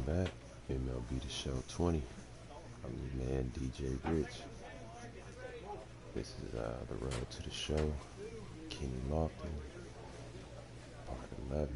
back. MLB The Show 20. I'm your man, DJ Rich. This is The Road to the Show. Kenny Lofton, part 11.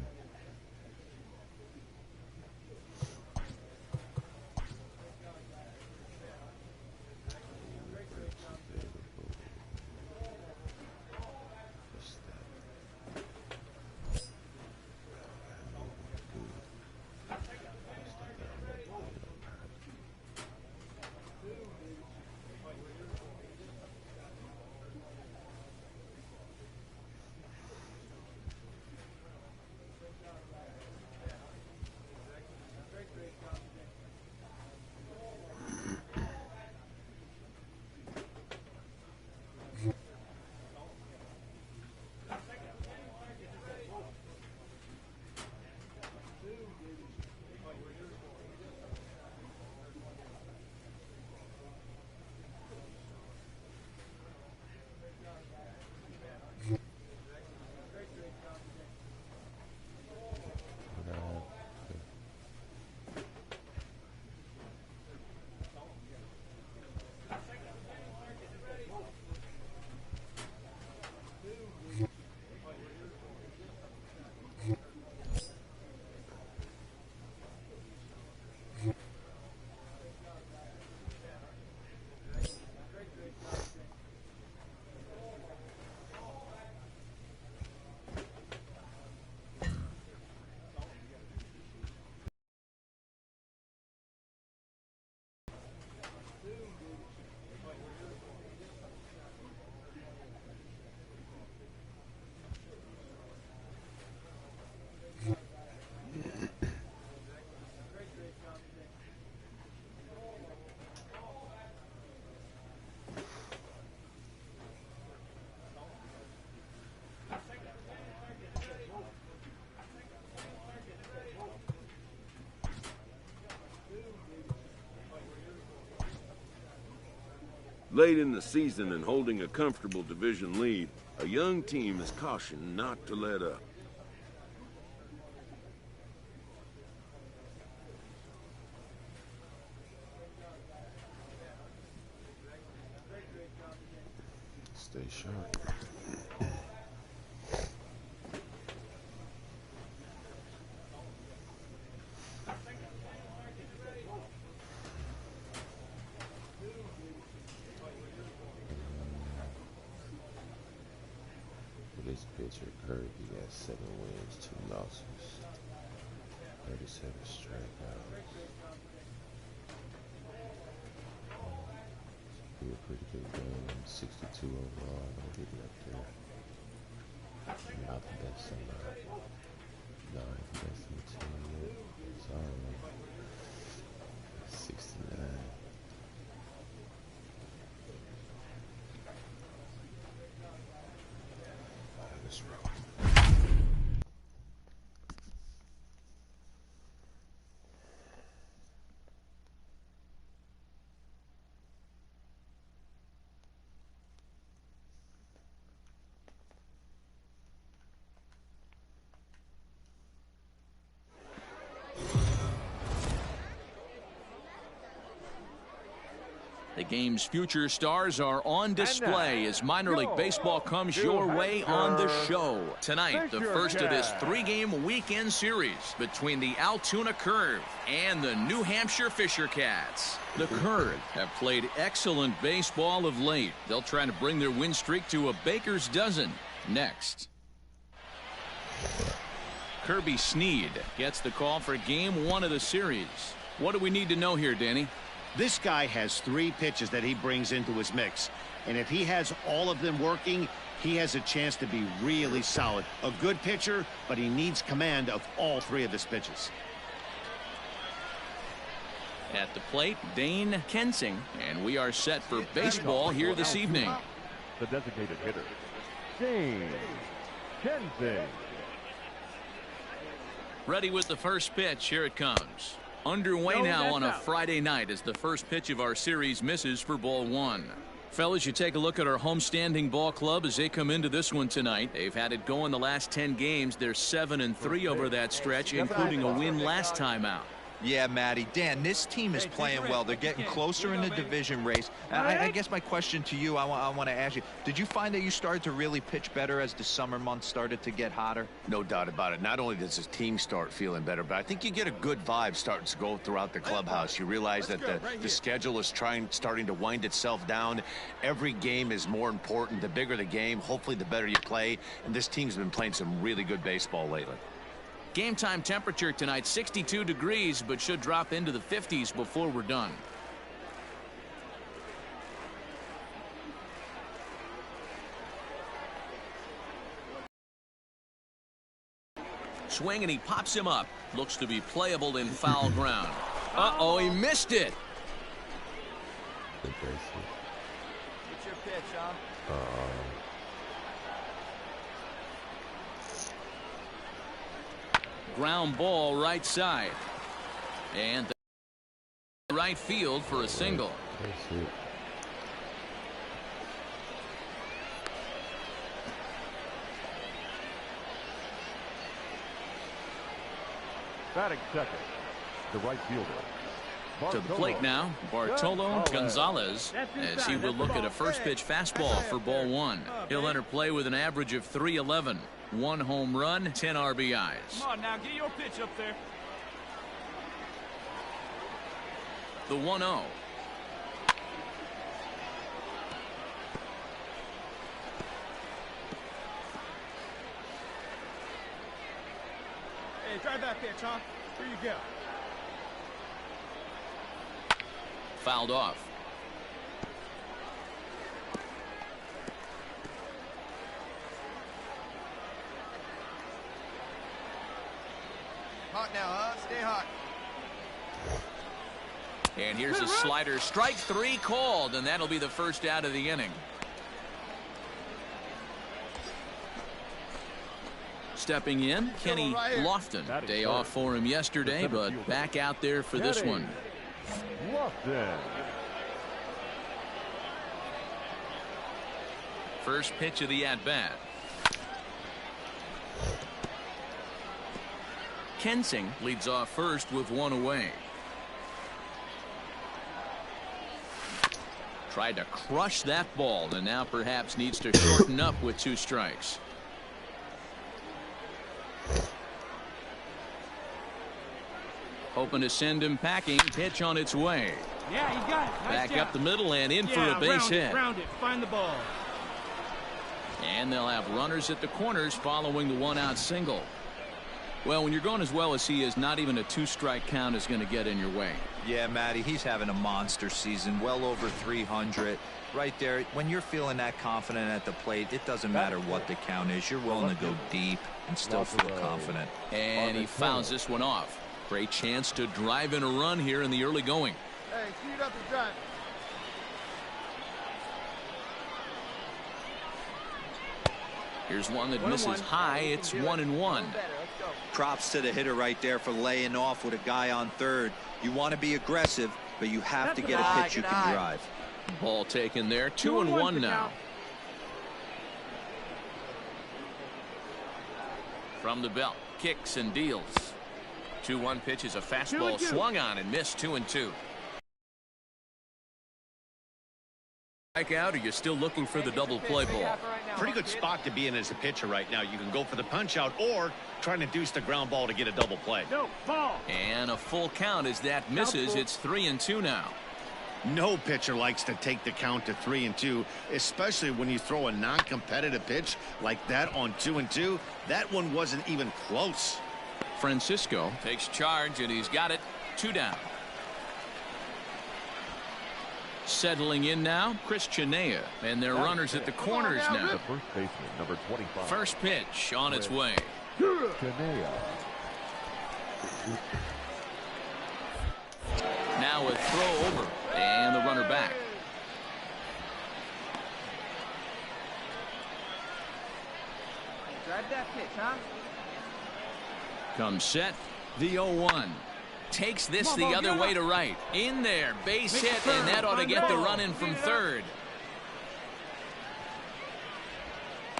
Late in the season and holding a comfortable division lead, a young team is cautioned not to let up. Stay sharp. This pitcher, Kirby, got 7 wins, 2 losses, 37 strikeouts. Be a pretty good game, 62 overall. I'm getting up there. Not the best in the 9th best in the team yet. It's alright. 69. Let's roll. The game's future stars are on display as minor league baseball comes your way on the show. Tonight, the first of this 3-game weekend series between the Altoona Curve and the New Hampshire Fisher Cats. The Curve have played excellent baseball of late. They'll try to bring their win streak to a baker's dozen next. Kirby Sneed gets the call for game 1 of the series. What do we need to know here, Danny? This guy has 3 pitches that he brings into his mix, and if he has all of them working, he has a chance to be really solid. A good pitcher, but he needs command of all 3 of his pitches. At the plate, Dane Kensing, and we are set for baseball here this evening. The designated hitter, Dane Kensing. Ready with the first pitch. Here it comes. Underway now on a Friday night as the first pitch of our series misses for ball 1. Fellas, you take a look at our homestanding ball club as they come into this one tonight. They've had it going the last 10 games. They're 7-3 over that stretch, including a win last time out. Yeah, Matty. Dan, this team is playing well. They're getting closer in the division race. I guess my question to you, I want to ask you, did you find that you started to really pitch better as the summer months started to get hotter? No doubt about it. Not only does the team start feeling better, but I think you get a good vibe starting to go throughout the clubhouse. You realize that the schedule is starting to wind itself down. Every game is more important. The bigger the game, hopefully the better you play. And this team's been playing some really good baseball lately. Game time temperature tonight, 62 degrees, but should drop into the 50s before we're done. Swing, and he pops him up. Looks to be playable in foul ground. Uh-oh, he missed it. Good base hit. It's your pitch, huh? Ground ball right side. And right field for a single. Base hit. Batting second, the right fielder. To the plate now, Bartolo Gonzalez, as he will look at a first pitch fastball for ball one. He'll enter play with an average of .311, 1 home run, 10 RBIs. Come on now, get your pitch up there. The 1-0. Hey, drive that pitch, huh? Here you go. Fouled off. Hot now, huh? Stay hot. And here's a slider. Strike 3 called, and that'll be the first out of the inning. Stepping in, Kenny Lofton. Day off for him yesterday, but back out there for this one. Lofton. First pitch of the at-bat. Kensing leads off first with 1 away. Tried to crush that ball, and now perhaps needs to shorten up with 2 strikes. Hoping to send him packing. Pitch on its way. Yeah, you got it. Nice Back job. up the middle and in for a base hit. Round it. Find the ball. And they'll have runners at the corners following the 1-out single. Well, when you're going as well as he is, not even a 2-strike count is going to get in your way. Yeah, Matty, he's having a monster season, well over 300. Right there, when you're feeling that confident at the plate, it doesn't matter what the count is. You're willing to go deep and still feel confident. And he fouls this one off. Great chance to drive in a run here in the early going. Hey, speed up the drive. Here's one that misses high. It's 1-1. Props to the hitter right there for laying off with a guy on third. You want to be aggressive, but you have to get a pitch you can drive. Ball taken there. 2-1 now. From the belt, kicks and deals. 2-1 pitch is a fastball swung on and missed. 2-2. Strikeout, or you're still looking for the double play ball? Pretty good spot to be in as a pitcher right now. You can go for the punch out or try to deuce the ground ball to get a double play. No, ball. And a full count as that misses. It's 3-2 now. No pitcher likes to take the count to 3-2, especially when you throw a non-competitive pitch like that on 2-2. That one wasn't even close. Francisco takes charge, and he's got it. 2 down. Settling in now, Chris Chinea, and their runners at the corners now. The first baseman, number 25. First pitch on its way. Chinea. Now a throw over, and the runner back. Drive that pitch, huh? Comes set, the 0-1. Takes this the other way to right. In there, base hit, and that ought to get the run in from third.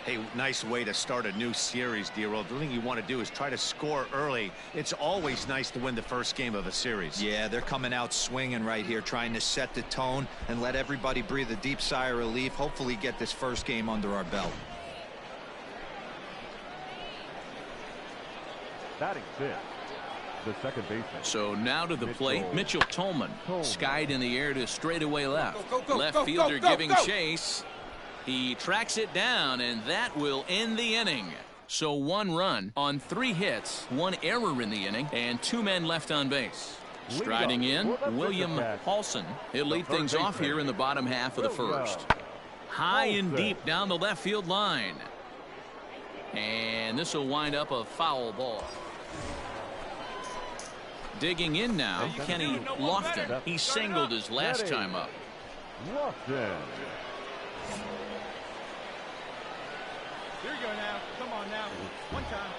Hey, nice way to start a new series, D-Roll. The thing you want to do is try to score early. It's always nice to win the first game of a series. Yeah, they're coming out swinging right here, trying to set the tone and let everybody breathe a deep sigh of relief. Hopefully get this first game under our belt. Batting fifth, the second baseman. So now to the plate, Mitchell Tolman. Skied in the air to straightaway left. Left fielder giving chase. He tracks it down, and that will end the inning. So 1 run on 3 hits, 1 error in the inning, and 2 men left on base. Striding in, William Paulson. He'll lead things off here in the bottom half of the first. High and deep down the left field line. And this will wind up a foul ball. Digging in now, Kenny Lofton. He singled his last time up. Lofton. Here you go now. Come on now. One time.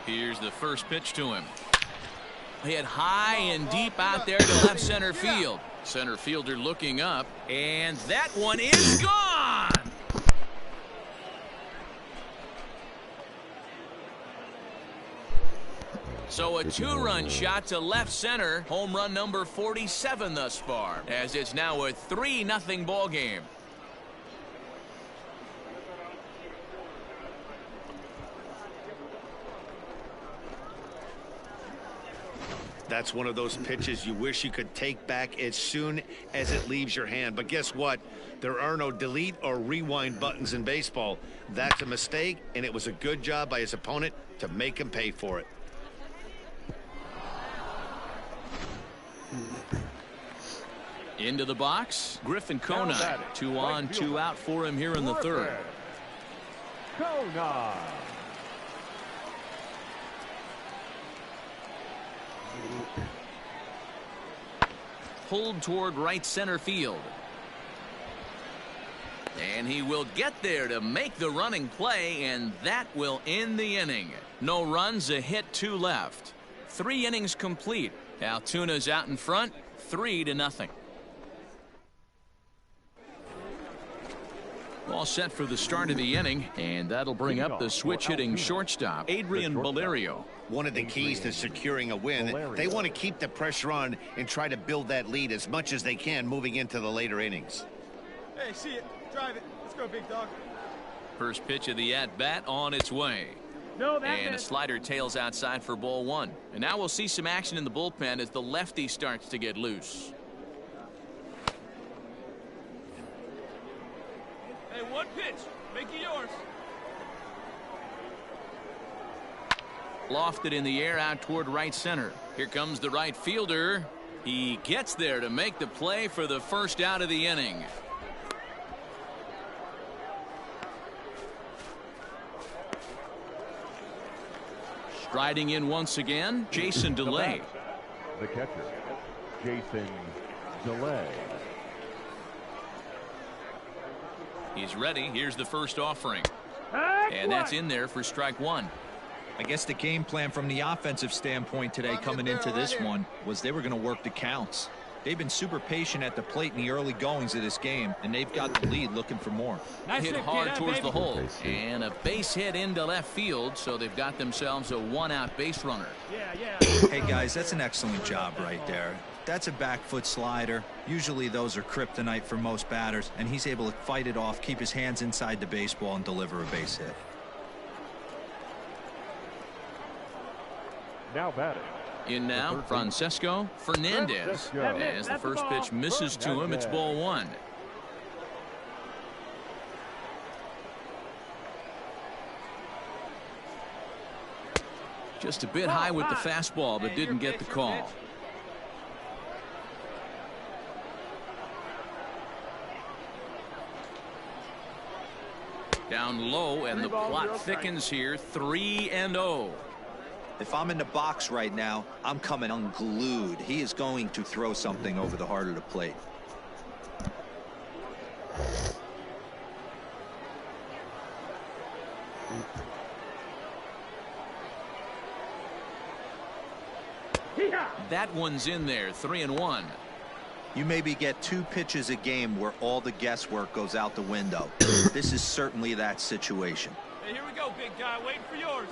Here's the first pitch to him. Hit high and deep out there to left center field. Center fielder looking up, and that one is gone. So a 2-run shot to left center. Home run number 47 thus far, as it's now a 3-0 ball game. That's one of those pitches you wish you could take back as soon as it leaves your hand. But guess what? There are no delete or rewind buttons in baseball. That's a mistake, and it was a good job by his opponent to make him pay for it. Into the box, Griffin Conine. 2 on, 2 out for him here in the third. Conine. Pulled toward right center field. And he will get there to make the running play, and that will end the inning. No runs, a hit, 2 left. 3 innings complete. Altuna's out in front, 3-0. All set for the start of the inning, and that'll bring up the switch-hitting shortstop, Adrian Valerio. One of the keys to securing a win, they want to keep the pressure on and try to build that lead as much as they can moving into the later innings. Hey, see it. Drive it. Let's go, big dog. First pitch of the at-bat on its way. And a slider tails outside for ball 1. And now we'll see some action in the bullpen as the lefty starts to get loose. Hey, 1 pitch. Make it yours. Lofted in the air out toward right center. Here comes the right fielder. He gets there to make the play for the first out of the inning. Striding in once again, Jason DeLay. The catcher, Jason DeLay. He's ready. Here's the first offering. And that's in there for strike 1. I guess the game plan from the offensive standpoint today coming into this one was they were going to work the counts. They've been super patient at the plate in the early goings of this game, and they've got the lead looking for more. Nice hit hard towards the hole. And a base hit into left field, so they've got themselves a 1-out base runner. Hey, guys, that's an excellent job right there. That's a back foot slider. Usually those are kryptonite for most batters, and he's able to fight it off, keep his hands inside the baseball, and deliver a base hit. Now batting. In now, Francesco Fernandez. As the first pitch misses to him, it's ball 1. Just a bit high with the fastball, but didn't get the call. Down low, and the plot thickens here, 3-0. If I'm in the box right now, I'm coming unglued. He is going to throw something over the heart of the plate. That one's in there, 3-1. You maybe get 2 pitches a game where all the guesswork goes out the window. This is certainly that situation. Hey, here we go, big guy. Waiting for yours.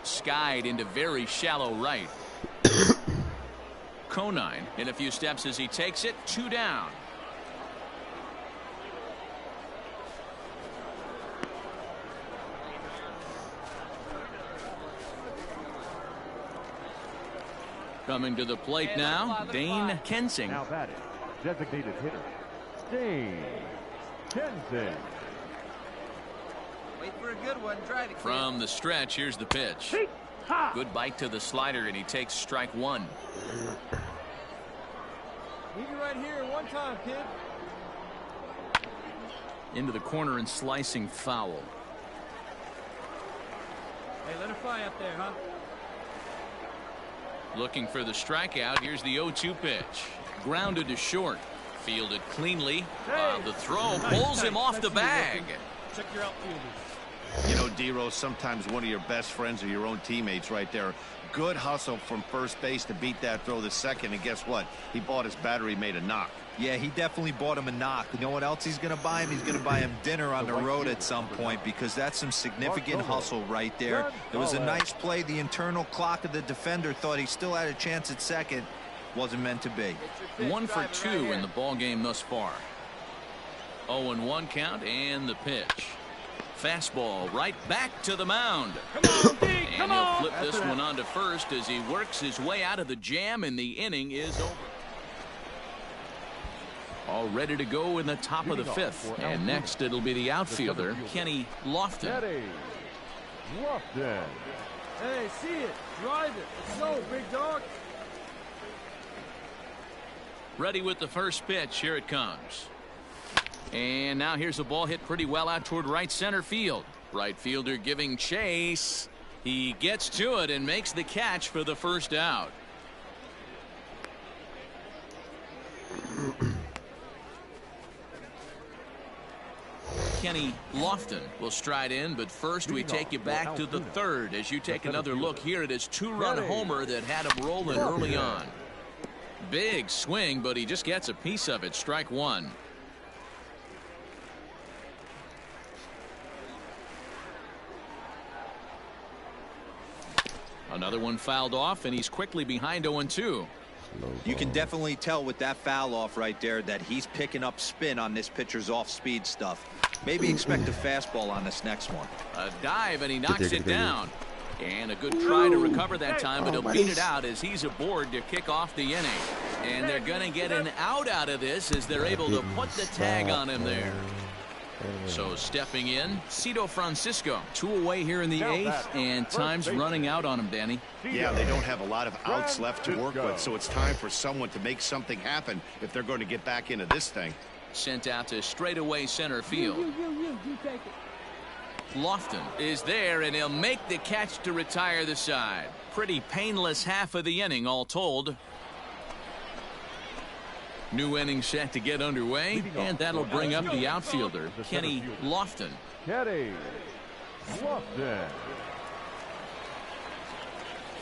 Skied into very shallow right. Conine in a few steps as he takes it. 2 down. Coming to the plate now, Dane Kensing. Now batting, designated hitter, Dane Kensing. Wait for a good one. Drive it. From the stretch, here's the pitch. Good bite to the slider, and he takes strike 1. Leave it right here one time, kid. Into the corner and slicing foul. Hey, let her fly up there, huh? Looking for the strikeout. Here's the 0-2 pitch. Grounded to short. Fielded cleanly. The throw pulls him off the bag. Check your outfielders. You know, D-Rose, sometimes one of your best friends are your own teammates right there. Good hustle from first base to beat that throw to second, and guess what? He bought his batter, he made a knock. Yeah, he definitely bought him a knock. You know what else he's going to buy him? He's going to buy him dinner on the road at some point, because that's some significant hustle right there. It was a nice play. The internal clock of the defender thought he still had a chance at second. Wasn't meant to be. 1 for 2 in the ball game thus far. 0-1 count and the pitch. Fastball right back to the mound. And he'll flip this one on to first as he works his way out of the jam, and the inning is over. All ready to go in the top of the 5th. And next it'll be the outfielder, Kenny Lofton. Lofton. Hey, see it. Drive it. Let's go, big dog. Ready with the first pitch. Here it comes. And now here's a ball hit pretty well out toward right center field. Right fielder giving chase. He gets to it and makes the catch for the first out. Kenny Lofton will stride in, but first we take you back to the 3rd as you take another look here at his 2-run homer that had him rolling early on. Big swing, but he just gets a piece of it. Strike 1. Another one fouled off, and he's quickly behind 0-2. You can definitely tell with that foul off right there that he's picking up spin on this pitcher's off-speed stuff. Maybe expect a fastball on this next one. A dive, and he knocks it down. And a good try to recover that time, but he'll beat it out as he's aboard to kick off the inning. And they're going to get an out of this as they're able to put the tag on him there. So stepping in, Cito Francisco. 2 away here in the 8th, and time's running out on him, Danny. Yeah, they don't have a lot of outs left to work with, so it's time for someone to make something happen if they're going to get back into this thing. Sent out to straightaway center field. You take it. Lofton is there, and he'll make the catch to retire the side. Pretty painless half of the inning, all told. New inning set to get underway, and that'll bring up the outfielder, Kenny Lofton. Kenny Lofton.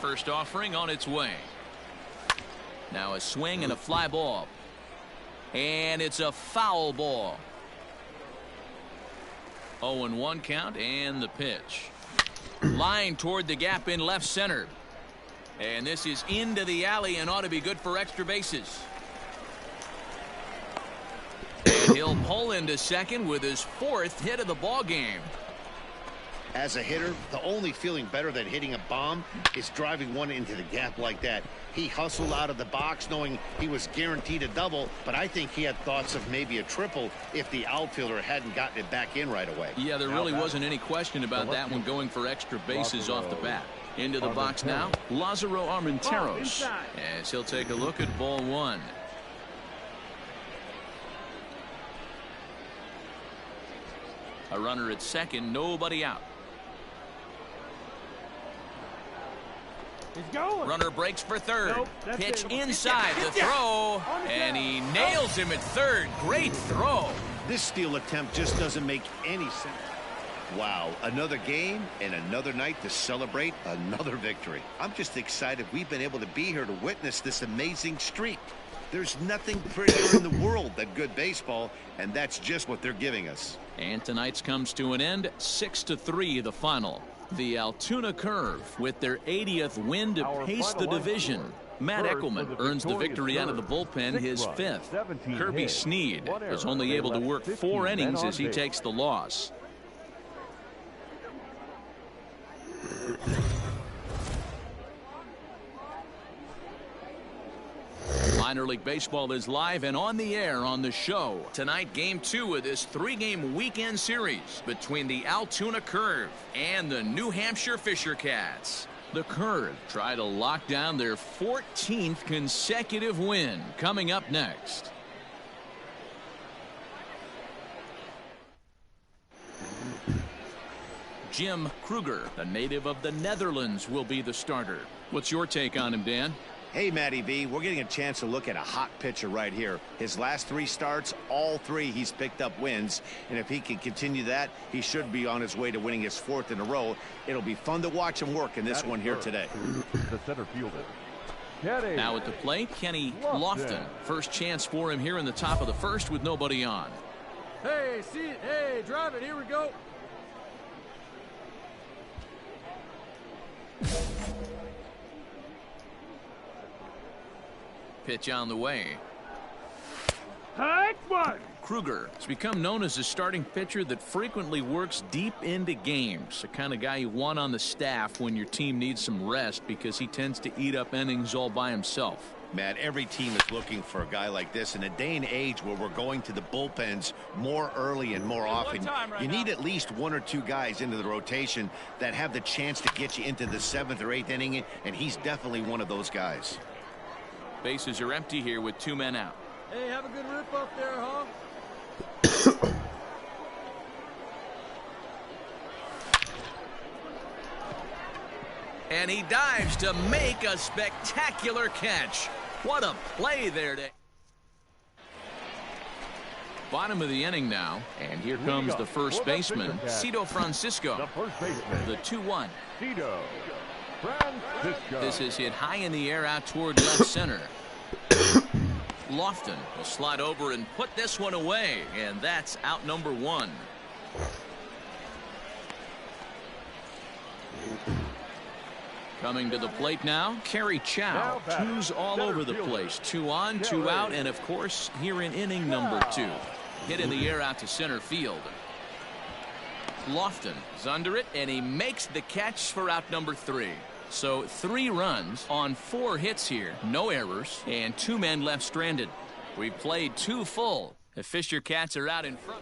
First offering on its way. Now a swing and a fly ball. And it's a foul ball. 0-1 count and the pitch. Line toward the gap in left center. And this is into the alley and ought to be good for extra bases. And he'll pull into second with his 4th hit of the ball game. As a hitter, the only feeling better than hitting a bomb is driving one into the gap like that. He hustled out of the box knowing he was guaranteed a double, but I think he had thoughts of maybe a triple if the outfielder hadn't gotten it back in right away. Yeah, there really wasn't any question about that one going for extra bases off the bat. Into the box now, Lázaro Armenteros, as he'll take a look at ball 1. A runner at second, nobody out. He's going. Runner breaks for third. Nope, Pitch it. inside the throw, and he nails him at third. Great throw. This steal attempt just doesn't make any sense. Wow, another game and another night to celebrate another victory. I'm just excited we've been able to be here to witness this amazing streak. There's nothing prettier in the world than good baseball, and that's just what they're giving us. And tonight's comes to an end, 6-3 the final. The Altoona Curve with their 80th win to pace the division. Matt Eckelman earns the victory out of the bullpen, his 5th. Kirby Sneed was only able to work 4 innings as he takes the loss. Minor League Baseball is live and on the air on the show. Tonight, Game 2 of this 3-game weekend series between the Altoona Curve and the New Hampshire Fisher Cats. The Curve try to lock down their 14th consecutive win. Coming up next. Jim Kruger, the native of the Netherlands, will be the starter. What's your take on him, Dan? Hey, Matty V, we're getting a chance to look at a hot pitcher right here. His last 3 starts, all 3 he's picked up wins. And if he can continue that, he should be on his way to winning his 4th in a row. It'll be fun to watch him work in this one here today. The center fielder. Now at the plate, Kenny Lofton. First chance for him here in the top of the first with nobody on. Hey, see it. Hey, drive it. Here we go. Pitch on the way. Kruger has become known as a starting pitcher that frequently works deep into games. The kind of guy you want on the staff when your team needs some rest because he tends to eat up innings all by himself. Matt, every team is looking for a guy like this in a day and age where we're going to the bullpens more early and more often. You need at least 1 or 2 guys into the rotation that have the chance to get you into the 7th or 8th inning, and he's definitely one of those guys. Bases are empty here with 2 men out. Hey, have a good rip up there, huh? And he dives to make a spectacular catch. What a play there. Bottom of the inning now, and here comes the first baseman, Cito Francisco. The first baseman. The 2-1. Cito Francisco. This is hit high in the air out toward left center. Lofton will slide over and put this one away, and that's out number 1. Coming to the plate now, Kerry Chow. 2's all over the place. 2 on, 2 out, and of course here in inning number 2. Hit in the air out to center field. Lofton is under it, and he makes the catch for out number 3. So 3 runs on 4 hits here. No errors, and 2 men left stranded. We've played 2 full. The Fisher Cats are out in front.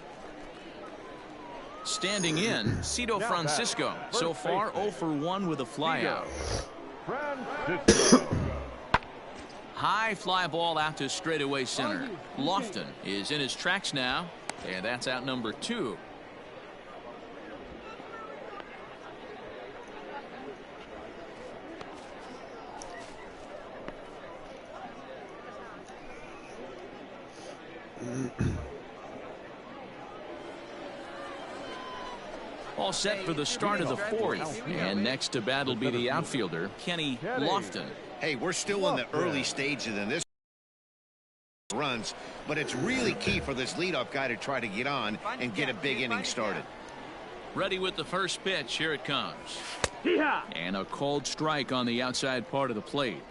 Standing in, Cito Francisco. So far 0 for 1 with a flyout. High fly ball out to straightaway center. Lofton is in his tracks now, and that's out number 2. All set for the start of the 4th. And next to bat will be the outfielder, Kenny Lofton. Hey, we're still in the early stages in this runs, but it's really key for this leadoff guy to try to get on and get a big inning started. Ready with the first pitch. Here it comes. And a cold strike on the outside part of the plate.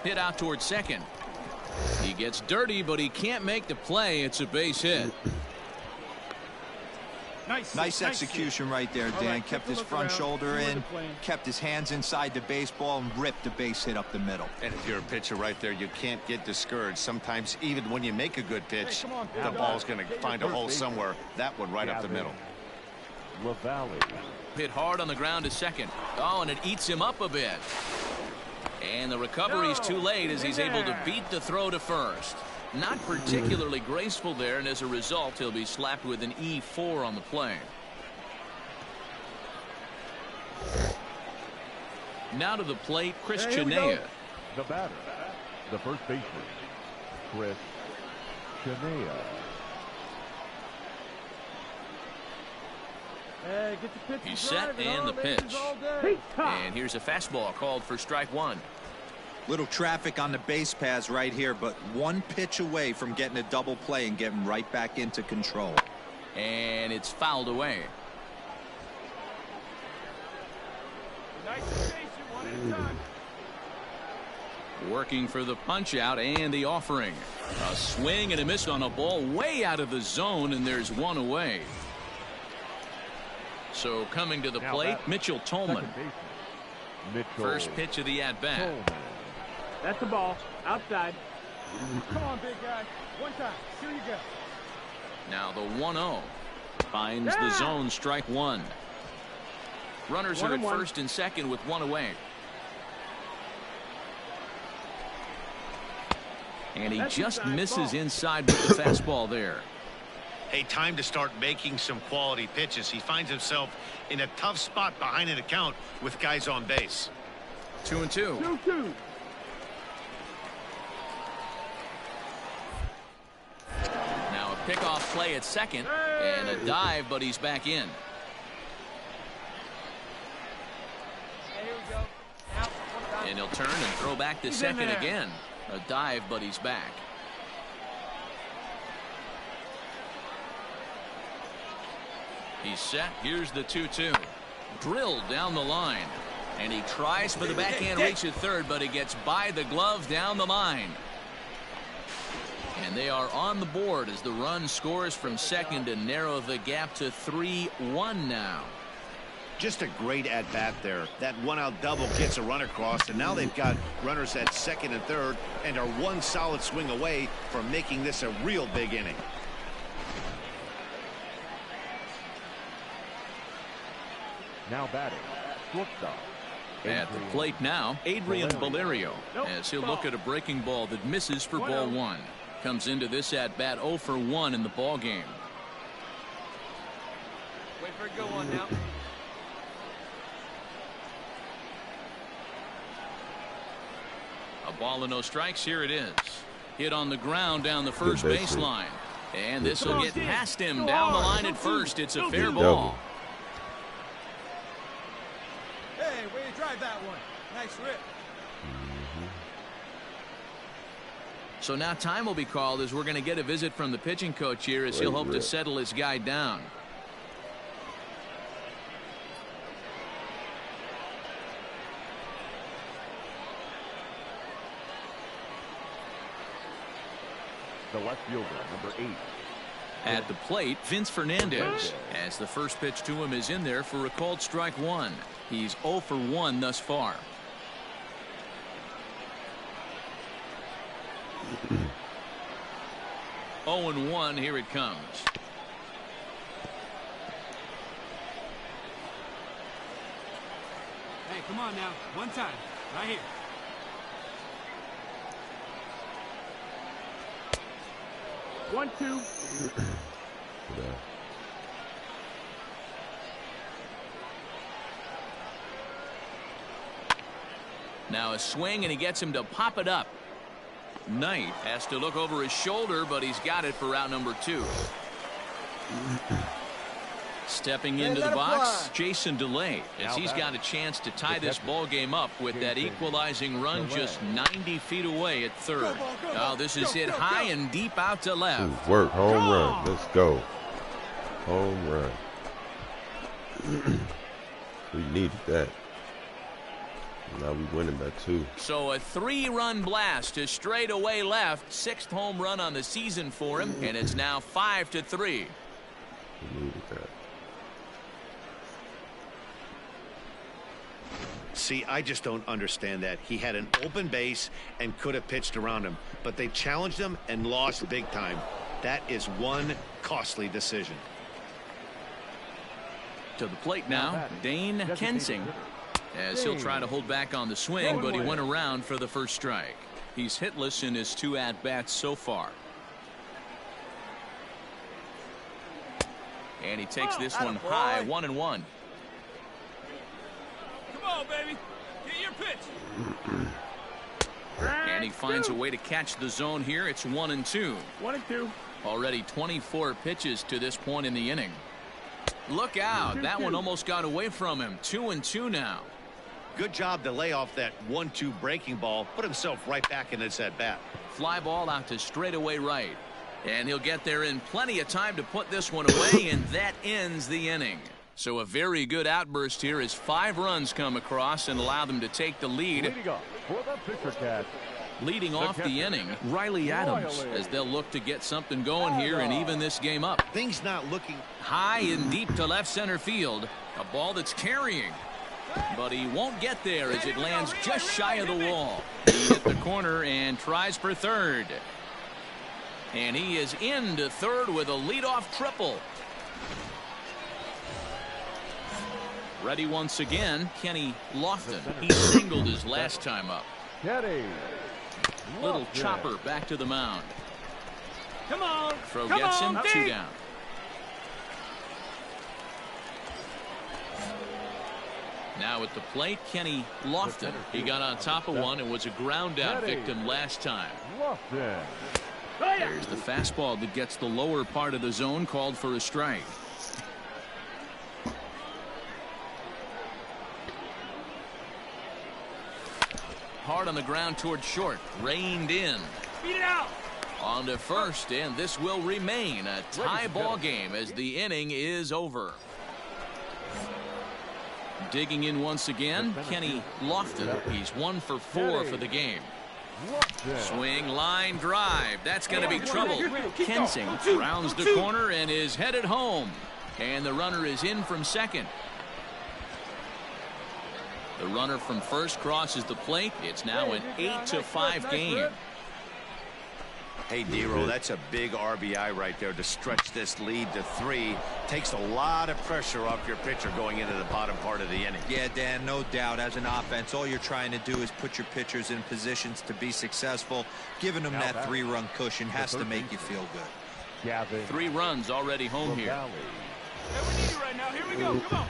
Hit out towards second. He gets dirty, but he can't make the play. It's a base hit. Nice execution right there, Dan. Kept his front shoulder in, kept his hands inside the baseball, and ripped the base hit up the middle. And if you're a pitcher right there, you can't get discouraged. Sometimes even when you make a good pitch, the ball's going to find a hole somewhere. That one right up the middle. LaValle. Hit hard on the ground to second. Oh, and it eats him up a bit. And the recovery's too late as he's able to beat the throw to first. Not particularly graceful there, and as a result, he'll be slapped with an E4 on the play. Now to the plate, Chris Chenea. The batter, the first baseman, Chris Shania. Hey, get the pitch. He's set and the pitch. And here's a fastball called for strike one. Little traffic on the base paths right here, but one pitch away from getting a double play and getting right back into control. And it's fouled away. Nice station, one at a time. Working for the punch out and the offering. A swing and a miss on a ball way out of the zone, and there's one away. So coming to the plate, Mitchell Tolman. First pitch of the at-bat. That's the ball. Outside. Come on, big guy. One time. Here you go. Now the 1-0. Finds the zone, strike one. Runners are at first and second with one away. And he just misses inside with the fastball there. Hey, time to start making some quality pitches. He finds himself in a tough spot behind an account with guys on base. 2-2. 2-2. Now a pickoff play at second and a dive, but he's back in. Here we go. Now, And he'll turn and throw back to second again. A dive, but he's back. He's set. Here's the 2-2. Drilled down the line. And he tries for the backhand reach at third, but he gets by the glove down the line. And they are on the board as the run scores from second to narrow the gap to 3-1 now. Just a great at-bat there. That one-out double gets a run across, and now they've got runners at second and third and are one solid swing away from making this a real big inning. Now batting, shortstop. At the plate now, Adrian Valerio, as he'll look at a breaking ball that misses for ball one. Comes into this at-bat 0 for 1 in the ball game. wait for a good one now. A ball and no strikes. Here it is. Hit on the ground down the first baseline. And this will get past him down the line at first. It's a fair ball. Hey, way to drive that one. Nice rip. So now time will be called as we're going to get a visit from the pitching coach here as he'll hope to settle his guy down. The left fielder, number 8. At the plate, Vince Fernandez, as the first pitch to him is in there for a called strike one. He's 0 for 1 thus far. Oh and 1, here it comes. Hey, come on now. One time. Right here. One, two. Now a swing, and he gets him to pop it up. Knight has to look over his shoulder, but he's got it for out number 2. Stepping into the box, Jason DeLay, as he's got a chance to tie this ball game up with that equalizing run just 90 feet away at third. Oh, this is hit high and deep out to left. Work, home run. Let's go. Home run. We needed that. Now we winning by 2. So a 3-run blast to straightaway left. 6th home run on the season for him, and it's now 5-3. We needed that. See, I just don't understand that. He had an open base and could have pitched around him, but they challenged him and lost big time. That is one costly decision. To the plate now, Dane Kensing, as he'll try to hold back on the swing, but he went around for the first strike. He's hitless in his 2 at-bats so far. And he takes this one high, 1-1. Come on, baby. Get your pitch. And he finds a way to catch the zone here. It's 1-2. 1-2. Already 24 pitches to this point in the inning. Look out. That one almost got away from him. 2-2 now. Good job to lay off that 1-2 breaking ball. Put himself right back in his at-bat. Fly ball out to straightaway right. And he'll get there in plenty of time to put this one away, and that ends the inning. So a very good outburst here as 5 runs come across and allow them to take the lead. Leading off for the Fisher Cats. Leading off the inning, Riley Adams, as they'll look to get something going here and even this game up. Things not looking High and deep to left center field. A ball that's carrying. But he won't get there as it lands just shy of the wall. He hit the corner and tries for third. And he is into third with a leadoff triple. Ready once again, Kenny Lofton. He singled his last time up. Kenny. Little Lofton. chopper back to the mound. Come on. Throw Come gets on, him, 2 deep. down. Now at the plate, Kenny Lofton. He got on top of one and was a ground out victim last time. Lofton. There's the fastball that gets the lower part of the zone, called for a strike. Hard on the ground toward short. Reined in. Beat it out. On to first, and this will remain a tie ball game as the inning is over. Digging in once again, Kenny Lofton. He's 1 for 4 for the game. Swing, line, drive. That's going to be trouble. Kensing rounds the corner and is headed home. And the runner is in from second. The runner from first crosses the plate. It's now an 8-5 game. Hey, Dero, that's a big RBI right there to stretch this lead to 3. Takes a lot of pressure off your pitcher going into the bottom part of the inning. Yeah, Dan, no doubt. As an offense, all you're trying to do is put your pitchers in positions to be successful. Giving them that 3-run cushion has to make you feel good. Gavin. 3 runs already home here. Hey, we need you right now. Here we go. Come on.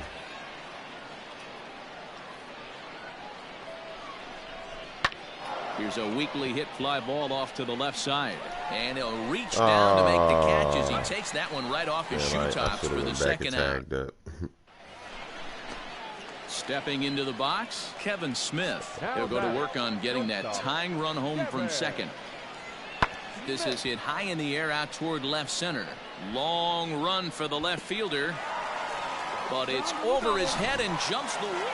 Here's a weakly hit fly ball off to the left side. And he'll reach down to make the catch as he takes that one right off his shoe tops for the second out. Stepping into the box, Kevin Smith. He'll go to work on getting that tying run home from second. This is hit high in the air out toward left center. Long run for the left fielder. But it's over his head and jumps the wall.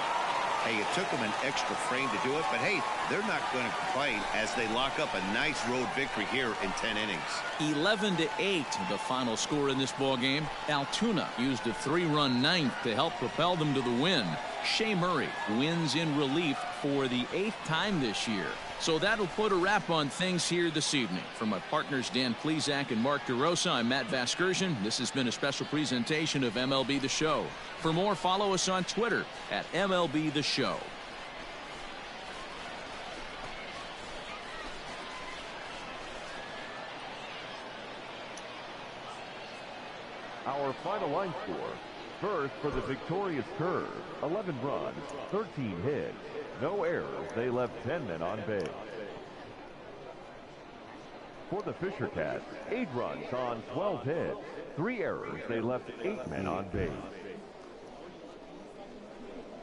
Hey, it took them an extra frame to do it, but hey, they're not going to complain as they lock up a nice road victory here in 10 innings. 11-8, the final score in this ball game. Altoona used a 3-run ninth to help propel them to the win. Shea Murray wins in relief for the 8th time this year. So that'll put a wrap on things here this evening. From my partners Dan Plesac and Mark DeRosa, I'm Matt Vasgersian. This has been a special presentation of MLB The Show. For more, follow us on Twitter at MLB The Show. Our final line score. First for the victorious Curve, 11 runs, 13 hits, no errors. They left 10 men on base. For the Fisher Cats, 8 runs on 12 hits, 3 errors. They left 8 men on base.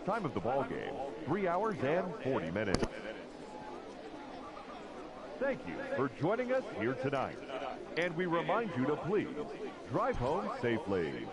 Time of the ball game, 3 hours and 40 minutes. Thank you for joining us here tonight. And we remind you to please drive home safely.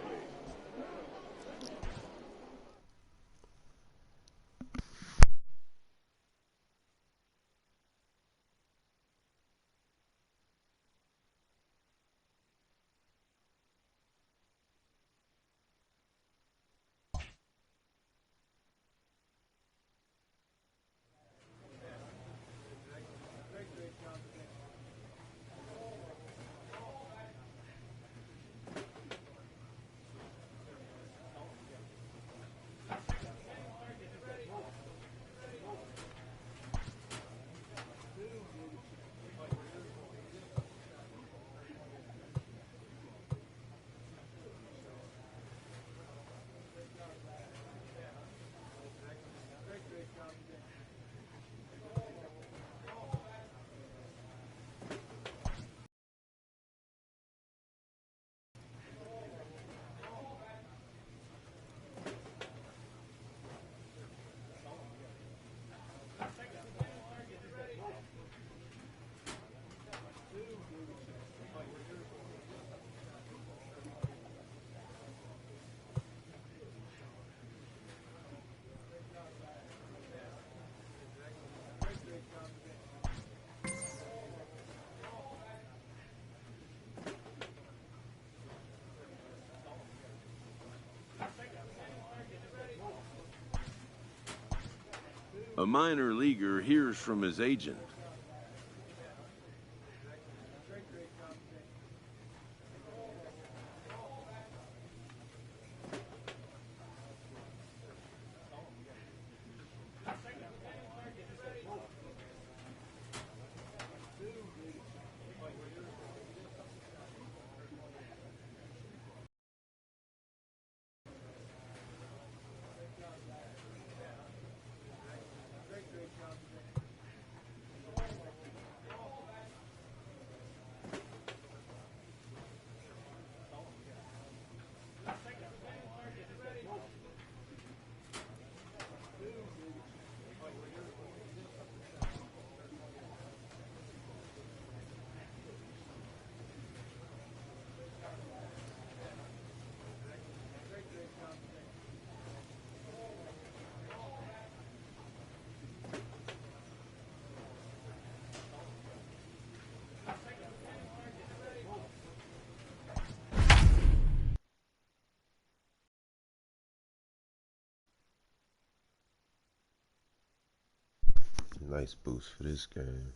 A minor leaguer hears from his agent. Nice boost for this game.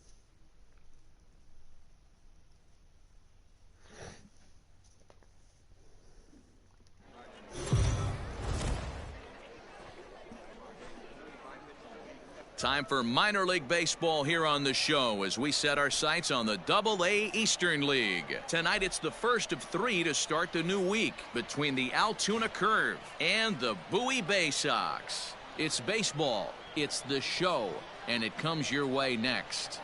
Time for minor league baseball here on the show as we set our sights on the Double-A Eastern League. Tonight it's the first of 3 to start the new week between the Altoona Curve and the Bowie Bay Sox. It's baseball, it's the show, and it comes your way next.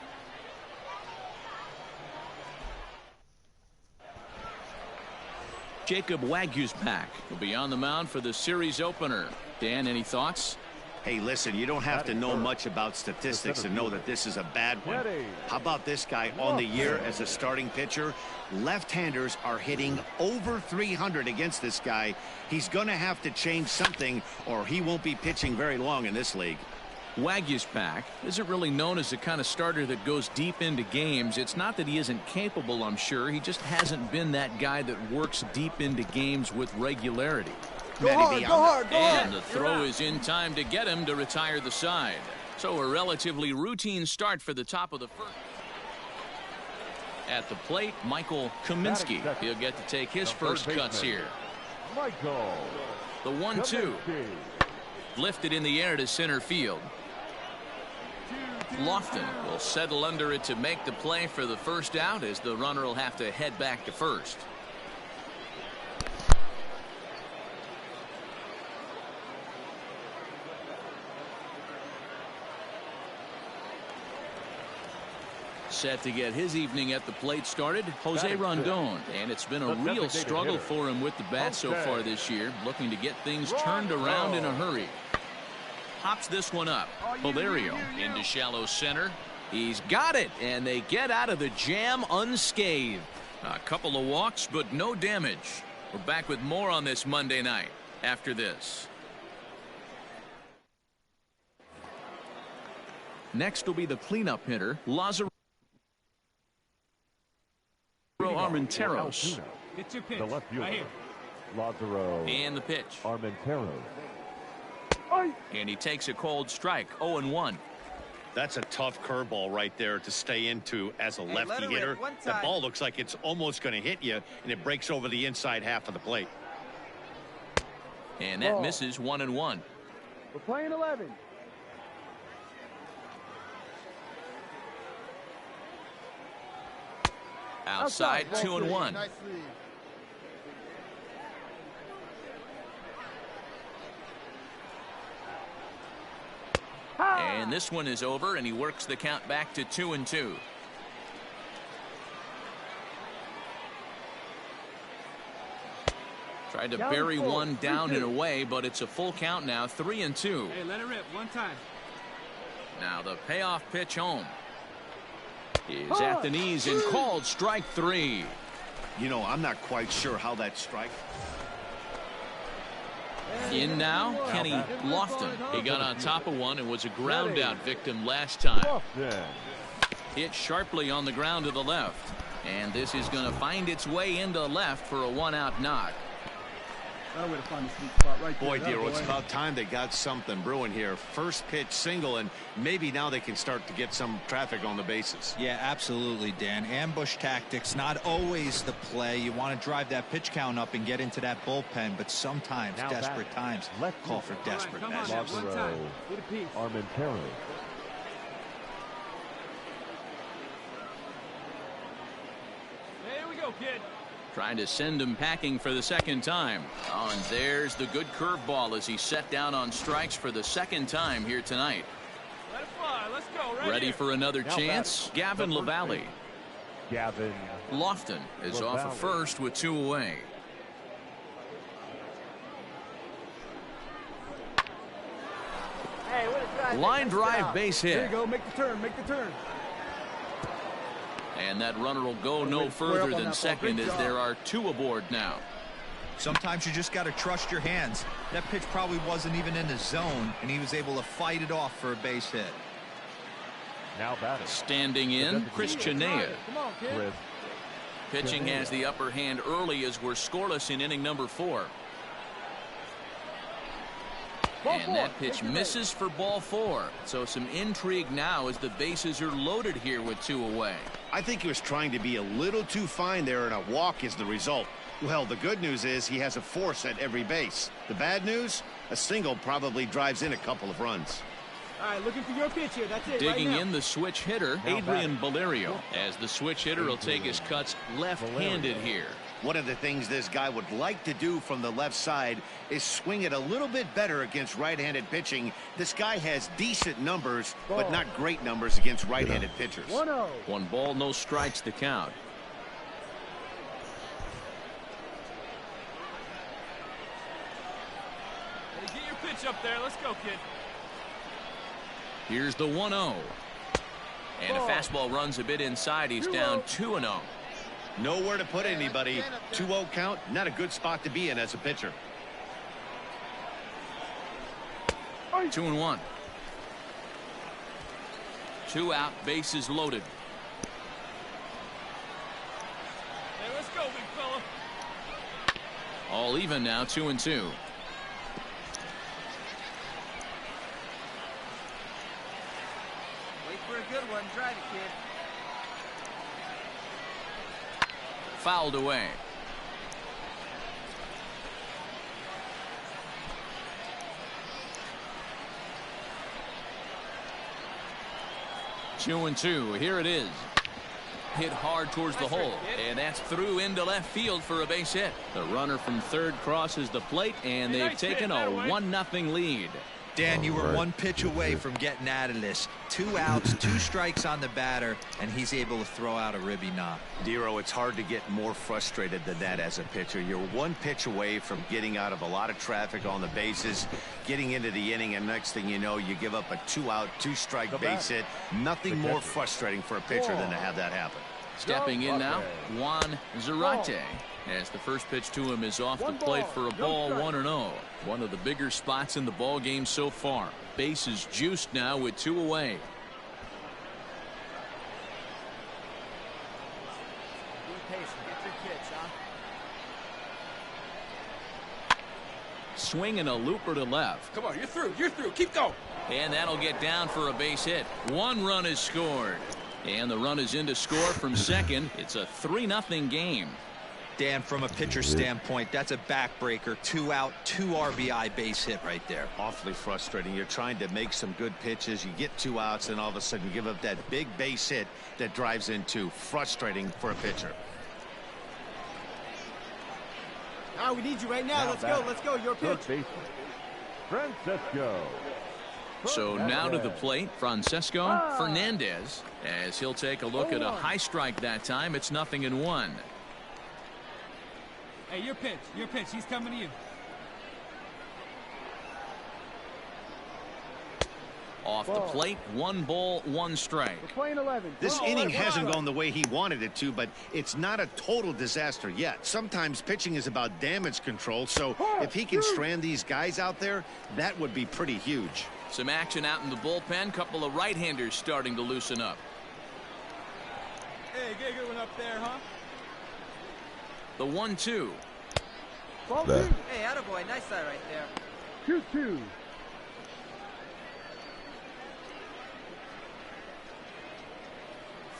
Jacob Waguespack will be on the mound for the series opener. Dan, any thoughts? Hey, listen, you don't have to know much about statistics to know that this is a bad one. How about this guy on the year as a starting pitcher? Left-handers are hitting over 300 against this guy. He's going to have to change something or he won't be pitching very long in this league. Waguespack isn't really known as the kind of starter that goes deep into games. It's not that he isn't capable, I'm sure. He just hasn't been that guy that works deep into games with regularity. Go hard. And the throw is in time to get him to retire the side. So a relatively routine start for the top of the first. At the plate, Michael Kaminsky. He'll get to take his first cuts here. The 1-2. Lifted in the air to center field. Lofton will settle under it to make the play for the first out as the runner will have to head back to first. Set to get his evening at the plate started, Jose Rondon, and it's been a real struggle for him with the bat so far this year, looking to get things turned around in a hurry. Hops this one up. Valerio into shallow center. He's got it, and they get out of the jam unscathed. A couple of walks, but no damage. We're back with more on this Monday night after this. Next will be the cleanup hitter, Lazaro Armenteros. It's your pitch. The left fielder, right Lazaro. And the pitch. Armenteros. And he takes a cold strike, 0-1. That's a tough curveball right there to stay into as a lefty hitter. That ball looks like it's almost going to hit you, and it breaks over the inside half of the plate. And that misses, 1-1. We're playing 11. Outside, 2-1. Nice and this one is over, and he works the count back to 2-2. Tried to bury one down and away, but it's a full count now, 3-2. Hey, let it rip one time. Now the payoff pitch home. Is at the knees and called strike 3. You know, I'm not quite sure how that strike. In now, Kenny Lofton. He got on top of one and was a ground out victim last time. Hit sharply on the ground to the left. And this is going to find its way into left for a 1-out knock. Better way to find the sweet spot right there. Boy, Dero, it's about time they got something brewing here. First pitch single, and maybe now they can start to get some traffic on the bases. Yeah, absolutely, Dan. Ambush tactics, not always the play. You want to drive that pitch count up and get into that bullpen, but sometimes Now desperate times call for desperate measures. Left row, Armentero. There we go, kid. Trying to send him packing for the second time. Oh, and there's the good curveball as he set down on strikes for the second time here tonight. Let it fly. Let's go. Right Ready here. for another chance? Gavin LaValle. Gavin Lofton is off at first with 2 away. Hey, what a drive. Line drive base There you hit. go. Make the turn. Make the turn. And that runner will go no further than second as there are 2 aboard now. Sometimes you just got to trust your hands. That pitch probably wasn't even in the zone, and he was able to fight it off for a base hit. now batting. Standing in, Chris Chenea. Come on, kid. Chris Pitching has the upper hand early as we're scoreless in inning number 4. And that pitch misses for ball 4. So some intrigue now as the bases are loaded here with 2 away. I think he was trying to be a little too fine there, and a walk is the result. Well, the good news is he has a force at every base. The bad news, a single probably drives in a couple of runs. All right, looking for your pitch here. That's it. Digging right now. in the switch hitter, Adrian Valerio, as the switch hitter will take his cuts left-handed here. One of the things this guy would like to do from the left side is swing it a little bit better against right-handed pitching. This guy has decent numbers, but not great numbers against right-handed pitchers. 1-0. 1 ball, no strikes to count. Hey, get your pitch up there. Let's go, kid. Here's the 1-0. And a fastball runs a bit inside. He's down 2-0. Nowhere to put anybody. 2-0 count, not a good spot to be in as a pitcher. 2-1. 2 out, bases loaded. Hey, let's go, big fella. All even now, 2-2. Wait for a good one. Drive it, kid. Fouled away. Two and two. Here it is. Hit hard towards the hole, and that's through into left field for a base hit. The runner from third crosses the plate, and they've taken a 1-0 lead. Dan, you were 1 pitch away from getting out of this. 2 outs, 2 strikes on the batter, and he's able to throw out a ribby knock. Dero, it's hard to get more frustrated than that as a pitcher. You're 1 pitch away from getting out of a lot of traffic on the bases, getting into the inning, and next thing you know, you give up a 2-out, 2-strike base hit. Nothing more frustrating for a pitcher than to have that happen. Stepping in now, Juan Zarate, as the first pitch to him is off the plate for a ball, 1-0. One of the bigger spots in the ball game so far. Bases juiced now with 2 away. Be patient. Get your pitch, huh? Swinging a looper to left. Come on, you're through. You're through. Keep going. And that'll get down for a base hit. 1 run is scored. And the run is in to score from second. It's a 3-0 game. Dan, from a pitcher standpoint, that's a backbreaker. 2 out, 2 RBI base hit right there. Awfully frustrating. You're trying to make some good pitches. You get 2 outs, and all of a sudden you give up that big base hit that drives in 2. Frustrating for a pitcher. Now we need you right now. Let's go. Let's go. Your pitch. Third baseman, Francesco. So now to the plate, Francesco Fernandez, as he'll take a look at a high strike that time. It's 0-1. Hey, your pitch. Your pitch. He's coming to you. Off the plate, 1 ball, 1 strike. We're playing 11. This inning hasn't gone the way he wanted it to, but it's not a total disaster yet. Sometimes pitching is about damage control, so if he can strand these guys out there, that would be pretty huge. Some action out in the bullpen. Couple of right-handers starting to loosen up. Hey, get a good one up there, huh? The 1-2. Ball Left. two. Hey, attaboy, nice side right there. 2-2.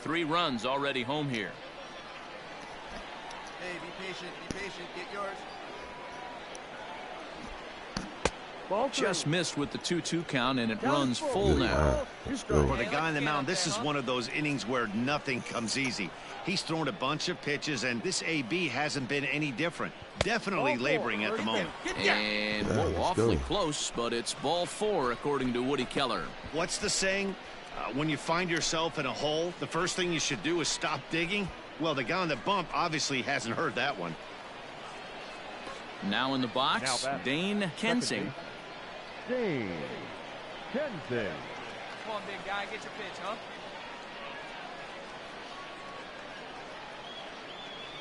Three runs already home here. Hey, be patient, get yours. Ball three. Just missed with the 2-2 count, and it runs full now. Let's go. For the guy on the mound, this is one of those innings where nothing comes easy. He's thrown a bunch of pitches, and this AB hasn't been any different. Definitely laboring at the moment. And Yeah, whoa, let's awfully go. close, but it's ball 4 according to Woody Keller. What's the saying? When you find yourself in a hole, the first thing you should do is stop digging. Well, the guy on the bump obviously hasn't heard that one. Now in the box, Now batting. Dane Kensing. Dane Kensing. Come on, big guy, get your pitch, huh?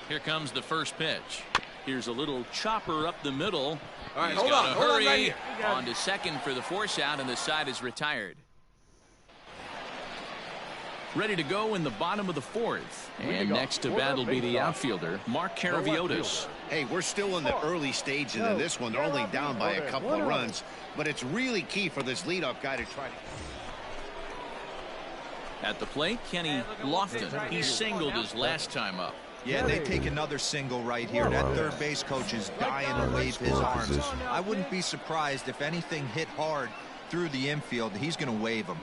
Here comes the first pitch. Here's a little chopper up the middle. All right, He's hold got on, to hold on hurry right here. on to second for the force out, and the side is retired. Ready to go in the bottom of the 4th. And next to bat will be the outfielder, Mark Caraviotis. Hey, we're still in the early stages of this one. They're only down by a couple of runs, but it's really key for this leadoff guy to try to... At the plate, Kenny Lofton. He singled his last time up. Yeah, they take another single right here. That third base coach is dying to wave his arms. Position. I wouldn't be surprised if anything hit hard through the infield. He's going to wave him.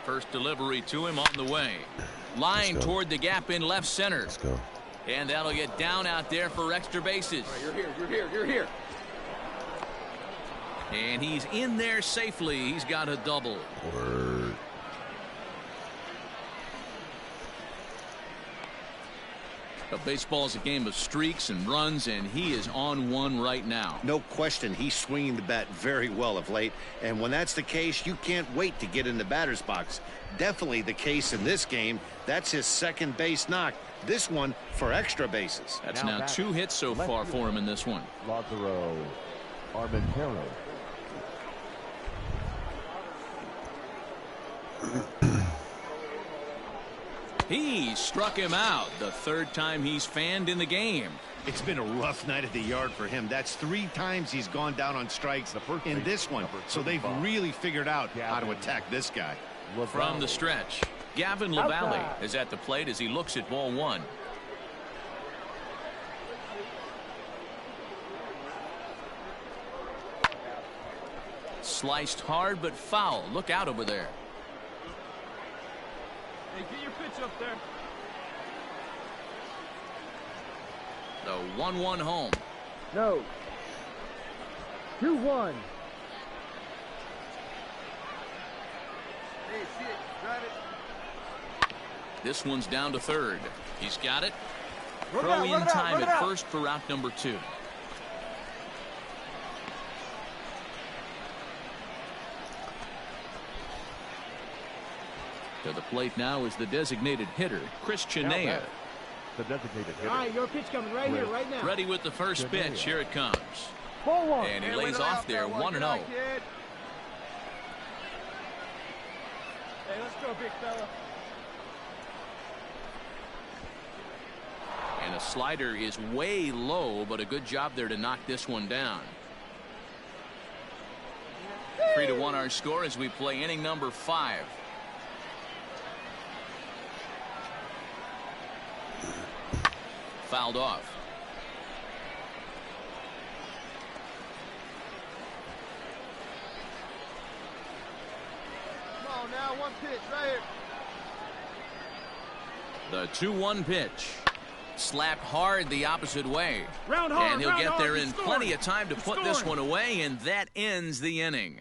First delivery to him on the way. Line go. toward the gap in left center. Let's go. And that'll get down out there for extra bases. You're here. And he's in there safely. He's got a double. Word. But baseball is a game of streaks and runs, and he is on one right now. No question, he's swinging the bat very well of late, and when that's the case, you can't wait to get in the batter's box. Definitely the case in this game. That's his second base knock. This one for extra bases. That's Now now back. 2 hits so far for him in this one. Lazaro Armentero. He struck him out the third time he's fanned in the game. It's been a rough night at the yard for him. That's 3 times he's gone down on strikes in this one. So they've really figured out how to attack this guy. From the stretch, Gavin LaValle is at the plate as he looks at ball 1. Sliced hard but foul. Look out over there. Hey, get your pitch up there. The 1-1 home. No. 2-1. Hey, see it, drive it. This one's down to third. He's got it. Run it Throw out, in run it out, time run it at out. first for out number 2. To the plate now is the designated hitter, Chris Chinea. The designated hitter. All right, your pitch coming right here, right now. Ready with the first pitch. Here it comes. Ball 1. And he Hey, lays wait off out there, that one. 1-0. Good eye, kid. Hey, let's go, big fella. And a slider is way low, but a good job there to knock this one down. 3-1 our score as we play inning number 5. Fouled off. Come on now, one pitch right here. The 2-1 pitch. Slapped hard the opposite way. Round hard, And he'll round get hard, there he's in scoring. plenty of time to He's put this scoring. one away, and that ends the inning.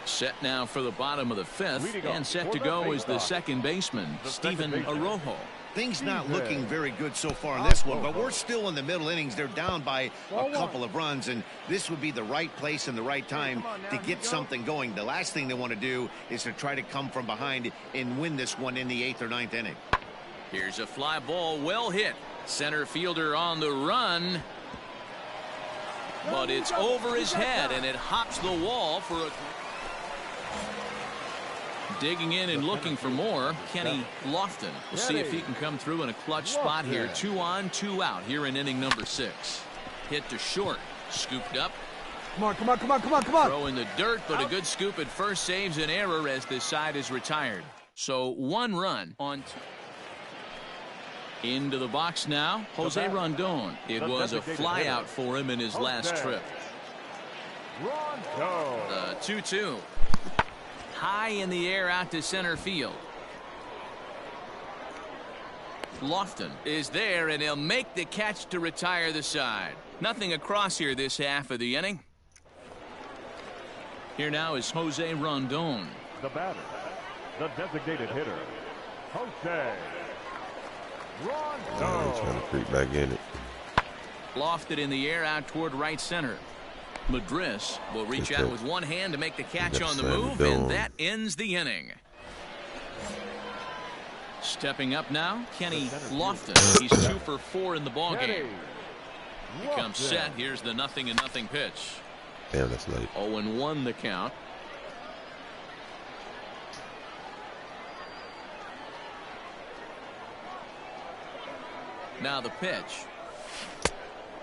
Set now for the bottom of the 5th, Leading and off set for to the go is the baseoff. second baseman, The Stephen second baseman. Arojo. Things not looking very good so far in this one, but we're still in the middle innings. They're down by a couple of runs, and this would be the right place and the right time to get something going. The last thing they want to do is to try to come from behind and win this one in the 8th or 9th inning. Here's a fly ball, well hit. Center fielder on the run. But it's over his head, and it hops the wall for a... Digging in and looking for more, Kenny Lofton. We'll see if he can come through in a clutch spot here. 2 on, 2 out here in inning number 6. Hit to short. Scooped up. Come on, come on, come on, come on, come on. Throw in the dirt, but a good scoop at first saves an error as this side is retired. So 1 run on 2. Into the box now, Jose Rondon. It was a flyout for him in his last trip. The 2-2. High in the air out to center field. Lofton is there, and he'll make the catch to retire the side. Nothing across here this half of the inning. Here now is Jose Rondon. The batter, the designated hitter, Jose Rondon. He's trying to creep back in it. Lofted in the air out toward right center. Madris will reach out with one hand to make the catch on the move, and that ends the inning. Stepping up now, Kenny Lofton. He's 2 for 4 in the ballgame. He comes set. Here's the 0-0 pitch. Damn, that's late. 0-1 the count. Now the pitch.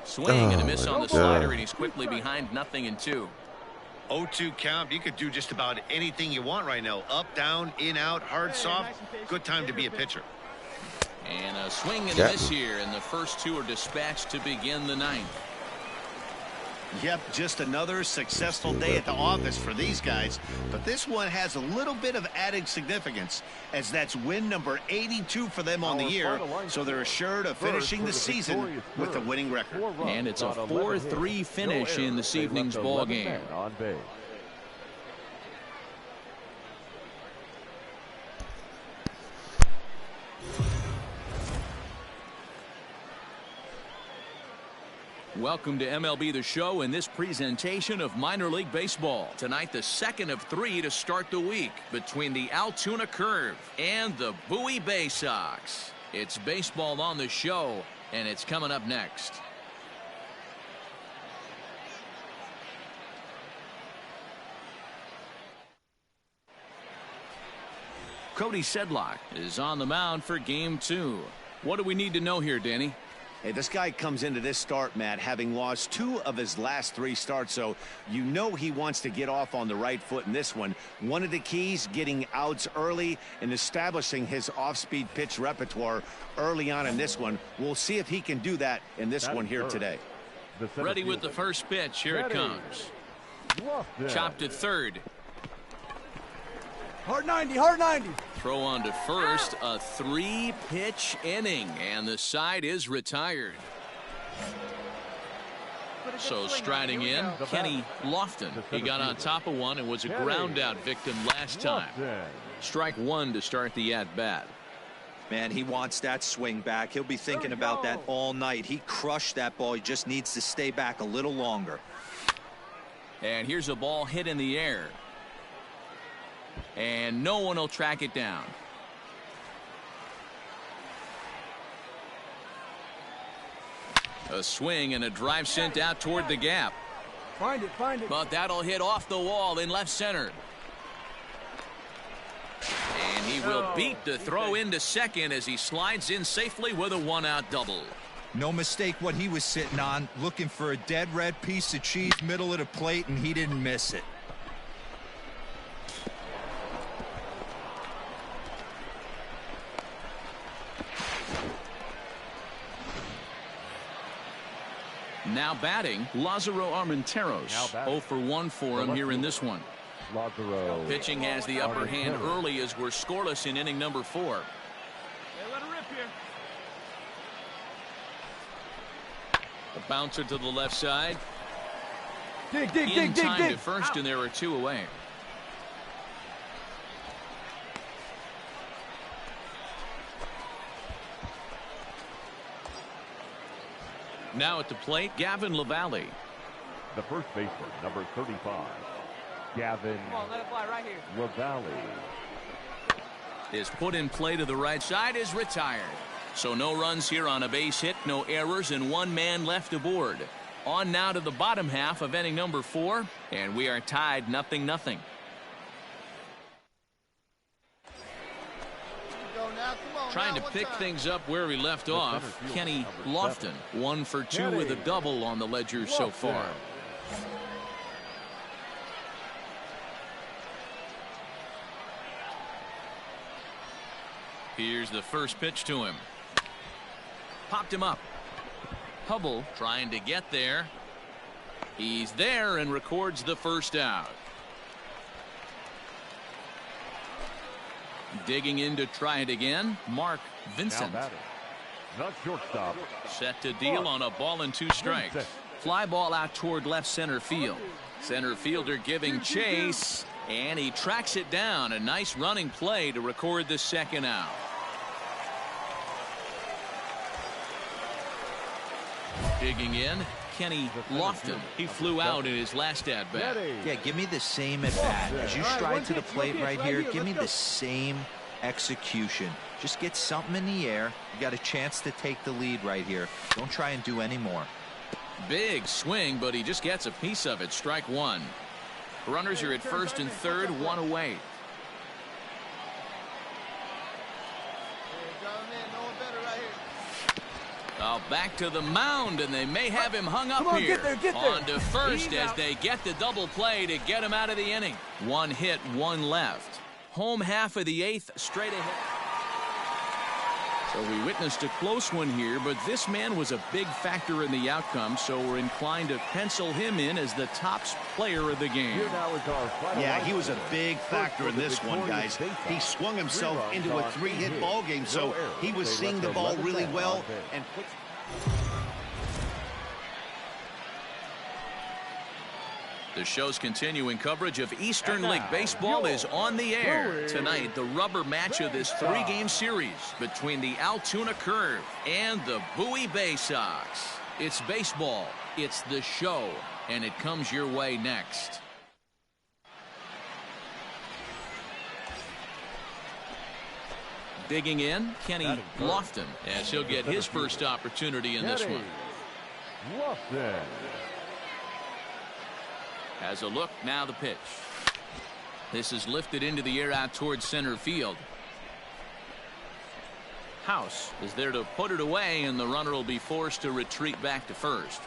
Swing and a miss on the slider, and he's quickly behind 0-2. 0-2 count. You could do just about anything you want right now. Up, down, in, out, hard, soft. Good time to be a pitcher. And a swing and a miss here, and the first 2 are dispatched to begin the 9th. Yep, just another successful day at the office for these guys. But this one has a little bit of added significance, as that's win number 82 for them on the year. So they're assured of finishing the season with a winning record. And it's a 4-3 finish in this evening's ball game. Welcome to MLB The Show in this presentation of minor league baseball. Tonight, the second of 3 to start the week between the Altoona Curve and the Bowie Bay Sox. It's baseball on the show, and it's coming up next. Cody Sedlock is on the mound for game 2. What do we need to know here, Danny? Hey, this guy comes into this start, Matt, having lost 2 of his last 3 starts, so you know he wants to get off on the right foot in this one. One of the keys, getting outs early and establishing his off-speed pitch repertoire early on in this one. We'll see if he can do that in this one here today. Ready with the first pitch. Here it comes. Chopped at third. Hard 90, hard 90. Throw on to first, a 3-pitch inning, and the side is retired. So striding in, Kenny Lofton. He got on top of one and was a ground out victim last time. Strike 1 to start the at-bat. Man, he wants that swing back. He'll be thinking about that all night. He crushed that ball. He just needs to stay back a little longer. And here's a ball hit in the air. And no one will track it down. A swing and a drive sent out toward the gap. Find it, find it. But that'll hit off the wall in left center. And he will beat the throw into second as he slides in safely with a 1-out double. No mistake what he was sitting on, looking for a dead red piece of cheese middle of the plate, and he didn't miss it. Now batting, Lázaro Armenteros. 0 for 1 for him here in this one. Pitching has the upper hand early as we're scoreless in inning number 4. Hey, let her rip here. A bouncer to the left side. Dig, dig, In dig, time dig, to dig. first, and there are 2 away. Now at the plate, Gavin LaValle. The first baseman, number 35, Gavin Come on, let it fly right here. LaValle. Is put in play to the right side, is retired. So no runs here on a base hit, no errors, and 1 man left aboard. On now to the bottom half of inning number 4, and we are tied 0-0. Trying to pick things up where he left off, Kenny Lofton, 1 for 2 with a double on the ledger so far. Here's the first pitch to him. Popped him up. Hubble trying to get there. He's there and records the first out. Digging in to try it again, Mark Vincent. Not shortstop. Set to deal on a ball and 2 strikes. Fly ball out toward left center field. Center fielder giving chase, and he tracks it down. A nice running play to record the second out. Digging in, Kenny Lofton. He flew out in his last at bat. Yeah, give me the same at bat. As you stride to the plate right here, give me the same execution. Just get something in the air. You got a chance to take the lead right here. Don't try and do any more. Big swing, but he just gets a piece of it. Strike 1. Runners are at first and third, 1 away. Back to the mound, and they may have him hung up here. Get there. On to first as they get the double play to get him out of the inning. 1 hit, 1 left. Home half of the 8th, straight ahead. So we witnessed a close one here, but this man was a big factor in the outcome, so we're inclined to pencil him in as the top player of the game. Yeah, he was a big factor in this one, guys. He swung himself into a 3-hit ball game, so he was seeing the ball really well. And the show's continuing coverage of Eastern League Baseball is on the air. Tonight, the rubber match of this 3-game series between the Altoona Curve and the Bowie Bay Sox. It's baseball, it's the show, and it comes your way next. Digging in, Kenny Lofton, as he'll get his first opportunity in this one. Lofton. Has a look, now the pitch. This is lifted into the air out towards center field. House is there to put it away, and the runner will be forced to retreat back to first.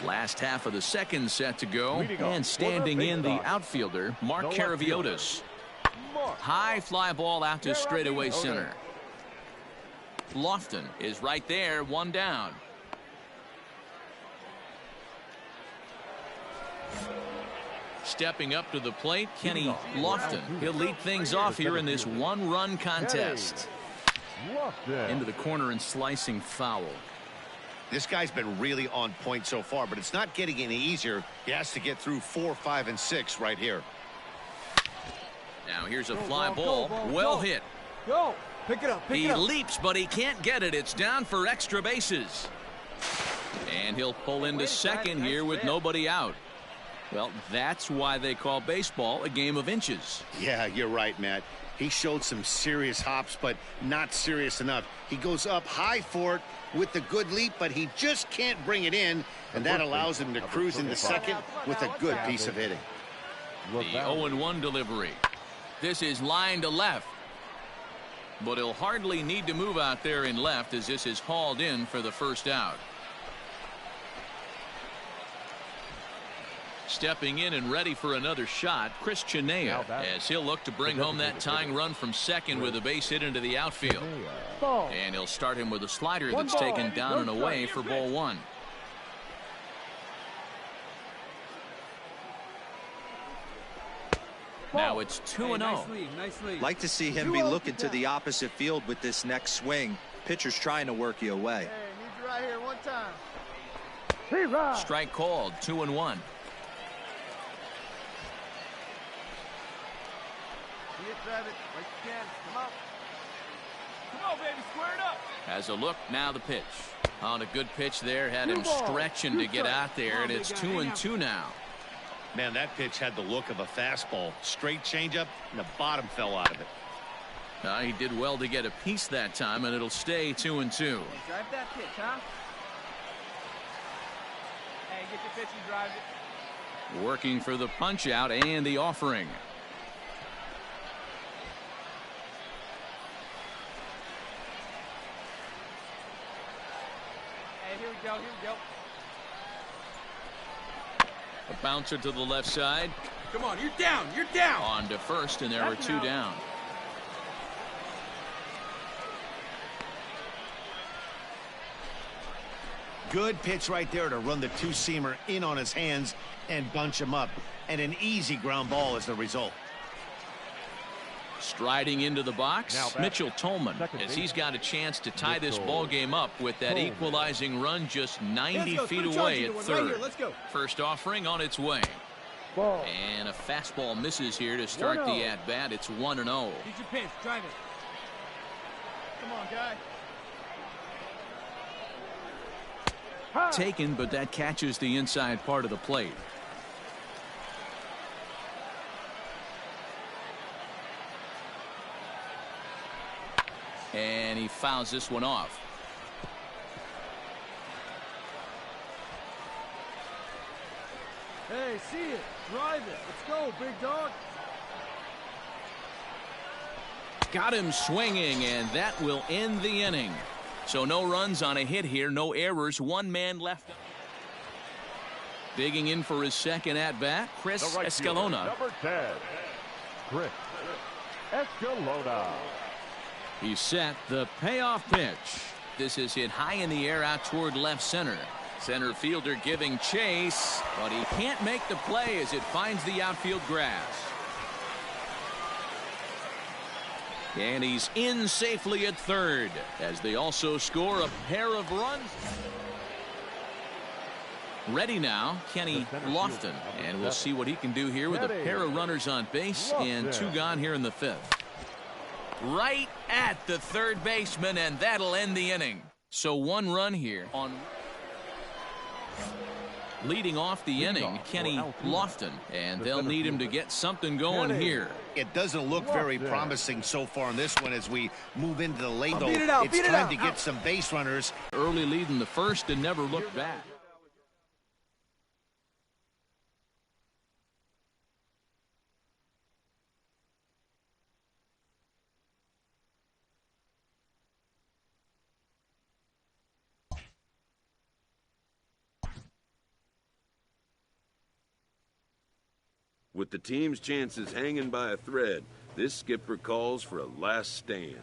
Last half of the second set to go, and standing in the outfielder, Mark Caraviotis. High fly ball out to straightaway center. Lofton is right there, 1 down. Stepping up to the plate, Kenny Lofton. He'll lead things off here in this 1-run contest. Into the corner and slicing foul. this guy's been really on point so far, but it's not getting any easier. He has to get through 4, 5, and 6 right here. Now here's a fly ball. Well hit. Go. Pick it up. He leaps, but he can't get it. It's down for extra bases. And he'll pull into second here with nobody out. Well, that's why they call baseball a game of inches. Yeah, you're right, Matt. He showed some serious hops, but not serious enough. He goes up high for it with the good leap, but he just can't bring it in, and that allows him to cruise into second with a good piece of hitting. The 0-1 delivery. This is line to left. But he'll hardly need to move out there in left as this is hauled in for the first out. Stepping in and ready for another shot, Chris Chinea, as he'll look to bring home that tying run from second with a base hit into the outfield. And he'll start him with a slider that's taken down and away for ball one. Now it's 2-0. Nice lead. Like to see him be looking to the opposite field with this next swing. Pitcher's trying to work you away. Hey, need you right here one time. Strike called, 2-1. See it, Travis. Like you can. Come on. Come on, baby. Square it up. Has a look, now the pitch. On a good pitch there, had him stretching to get out there, and it's 2-2 now. Man, that pitch had the look of a fastball. Straight changeup, and the bottom fell out of it. He did well to get a piece that time, and it'll stay 2-2. Drive that pitch, huh? Hey, get your pitch and drive it. Working for the punch out and the offering. go, here we go. A bouncer to the left side. Come on, you're down, you're down. On to first, and there are two down. Good pitch right there to run the two-seamer in on his hands and bunch him up. And an easy ground ball is the result. Striding into the box, Mitchell Tolman, as he's got a chance to tie this ball game up with that equalizing run just 90 feet away at third. First offering on its way. And a fastball misses here to start the at-bat. It's 1-0. Get your pitch, drive it. Come on, guy. Taken, but that catches the inside part of the plate. And he fouls this one off. Hey, see it. Drive it. Let's go, big dog. Got him swinging, and that will end the inning. So no runs on a hit here, no errors, one man left. Digging in for his second at-bat, Chris Escalona. Number 10, Chris Escalona. He's set the payoff pitch. This is hit high in the air out toward left center. Center fielder giving chase, but he can't make the play as it finds the outfield grass. And he's in safely at third as they also score a pair of runs. Ready now, Kenny Lofton, and we'll see what he can do here with a pair of runners on base and two gone here in the fifth. Right at the third baseman, and that'll end the inning. So one run here on leading off the inning, Kenny Lofton, and they'll need him to get something going here. It doesn't look very promising so far in this one as we move into the late. It's time to get some base runners. Early lead in the first and never looked back. With the team's chances hanging by a thread, this skipper calls for a last stand.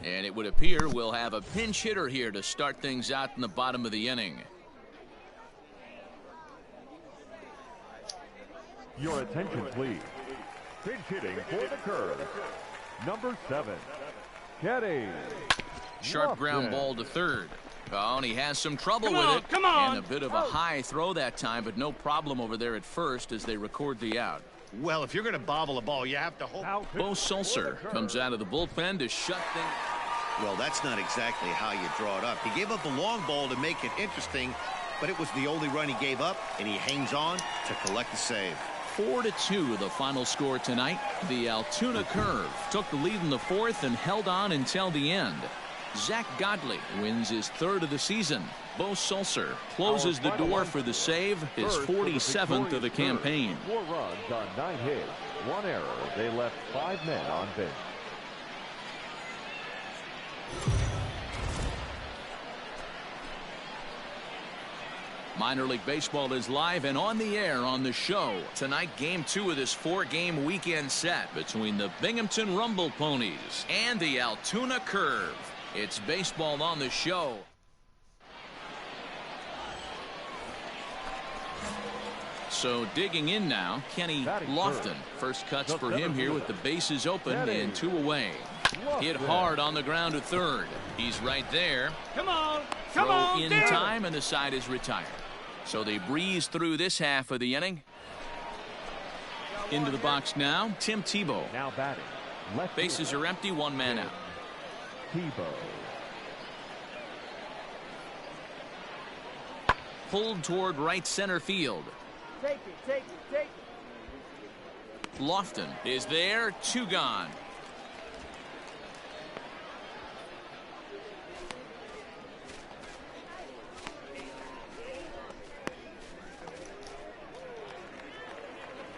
And it would appear we'll have a pinch hitter here to start things out in the bottom of the inning. Your attention, please. Pinch hitting for the Curve. Number 7, Kenny Sharp ground ball to third. Oh, and he has some trouble with it. Come on. And a bit of a high throw that time, but no problem over there at first as they record the out. Well, if you're going to bobble a ball, you have to hope. Bo Sulcer comes out of the bullpen to shut things. Well, that's not exactly how you draw it up. He gave up a long ball to make it interesting, but it was the only run he gave up, and he hangs on to collect the save. 4-2 the final score tonight. The Altoona Curve took the lead in the fourth and held on until the end. Zach Godley wins his third of the season. Bo Sulcer closes the door for the save, his 47th of the campaign. 4 runs on 9 hits, 1 error. They left 5 men on bench. Minor League Baseball is live and on the air on the show. Tonight, game 2 of this 4-game weekend set between the Binghamton Rumble Ponies and the Altoona Curve. It's baseball on the show. So digging in now, Kenny Lofton. First cuts for him here with the bases open and 2 away. Hit hard on the ground to third. He's right there. Come on. Throw in time, and the side is retired. So they breeze through this half of the inning. Into the box now, Tim Tebow. Now batting. Bases are empty, 1 man out. Tebow. Pulled toward right center field. Take it, take it, take it. Lofton is there, 2 gone.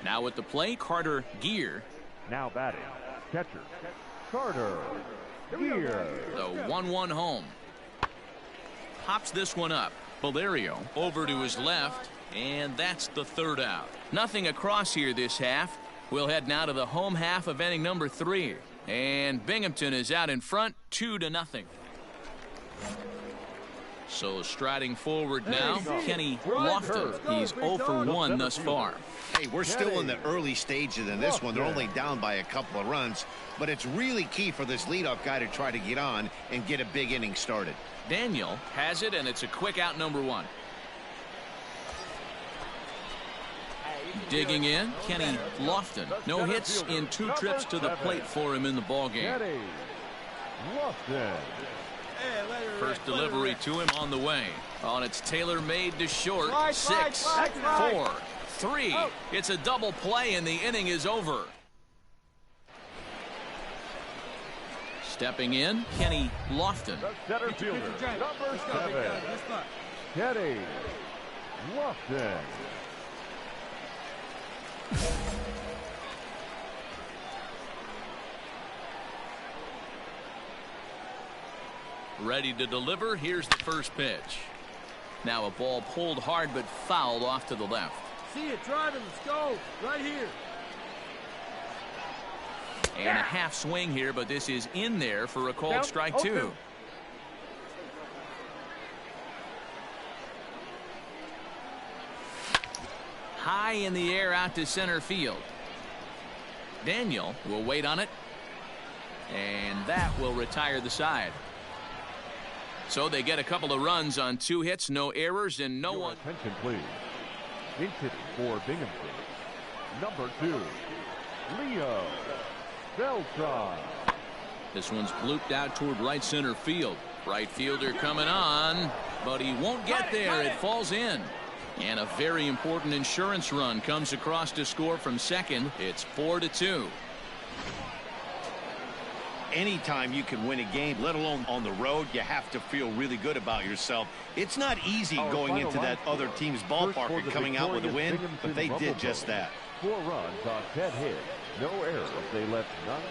Now at the plate, Carter Gear. Now batting. Catcher. Carter Gear. The 1-1 home. Pops this one up. Valerio over to his left, and that's the third out. Nothing across here this half. We'll head now to the home half of inning number 3. And Binghamton is out in front, 2-0. So striding forward now, Kenny Lofton. He's 0 for 1 thus far. Hey, we're still in the early stages in this one. They're only down by a couple of runs, but it's really key for this leadoff guy to try to get on and get a big inning started. Daniel has it, and it's a quick out, number 1. Digging in, Kenny Lofton. No hits in 2 trips to the plate for him in the ballgame. Lofton. First delivery to him on the way. On it's tailor-made to short. 6, 4, 3. It's a double play, and the inning is over. Stepping in, Kenny Lofton. The center fielder, number 7, Kenny Lofton. Ready to deliver. Here's the first pitch. Now a ball pulled hard but fouled off to the left. See it driving. Let's go. Right here. And a half swing here, but this is in there for a called strike 2. High in the air out to center field. Daniel will wait on it. And that will retire the side. So they get a couple of runs on 2 hits, no errors, and no one. Attention, please. Inch hitting for Binghamton. Number 2, Leo Beltran. This one's blooped out toward right center field. Right fielder coming on, but he won't get there. It falls in. And a very important insurance run comes across to score from second. It's 4-2. Anytime you can win a game, let alone on the road, you have to feel really good about yourself. It's not easy going into that other team's ballpark and coming out with a win, but they did just that. 4 runs on 10 hits, no errors. They left none.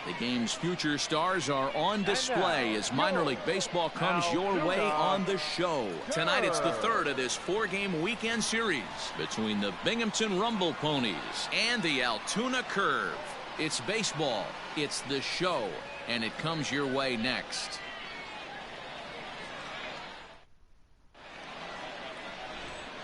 The game's future stars are on display as minor league baseball comes your way on the show. Tonight it's the third of this 4-game weekend series between the Binghamton Rumble Ponies and the Altoona Curve. It's baseball, it's the show, and it comes your way next.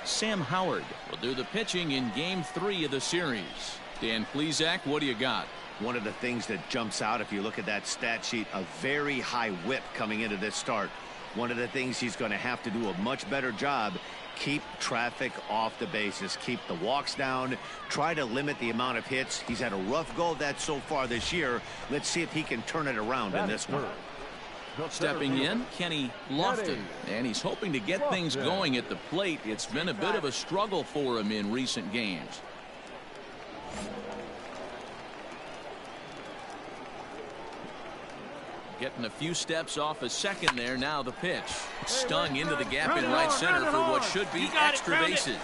Sam Howard will do the pitching in game 3 of the series. Dan Plesac, what do you got? One of the things that jumps out, if you look at that stat sheet, a very high whip coming into this start. One of the things he's going to have to do a much better job, keep traffic off the bases, keep the walks down, try to limit the amount of hits. He's had a rough go of that so far this year. Let's see if he can turn it around in this one. Stepping in, Kenny Lofton, and he's hoping to get things going at the plate. It's been a bit of a struggle for him in recent games. Getting a few steps off a second there. Now the pitch. Stung into the gap in right center for what should be extra bases.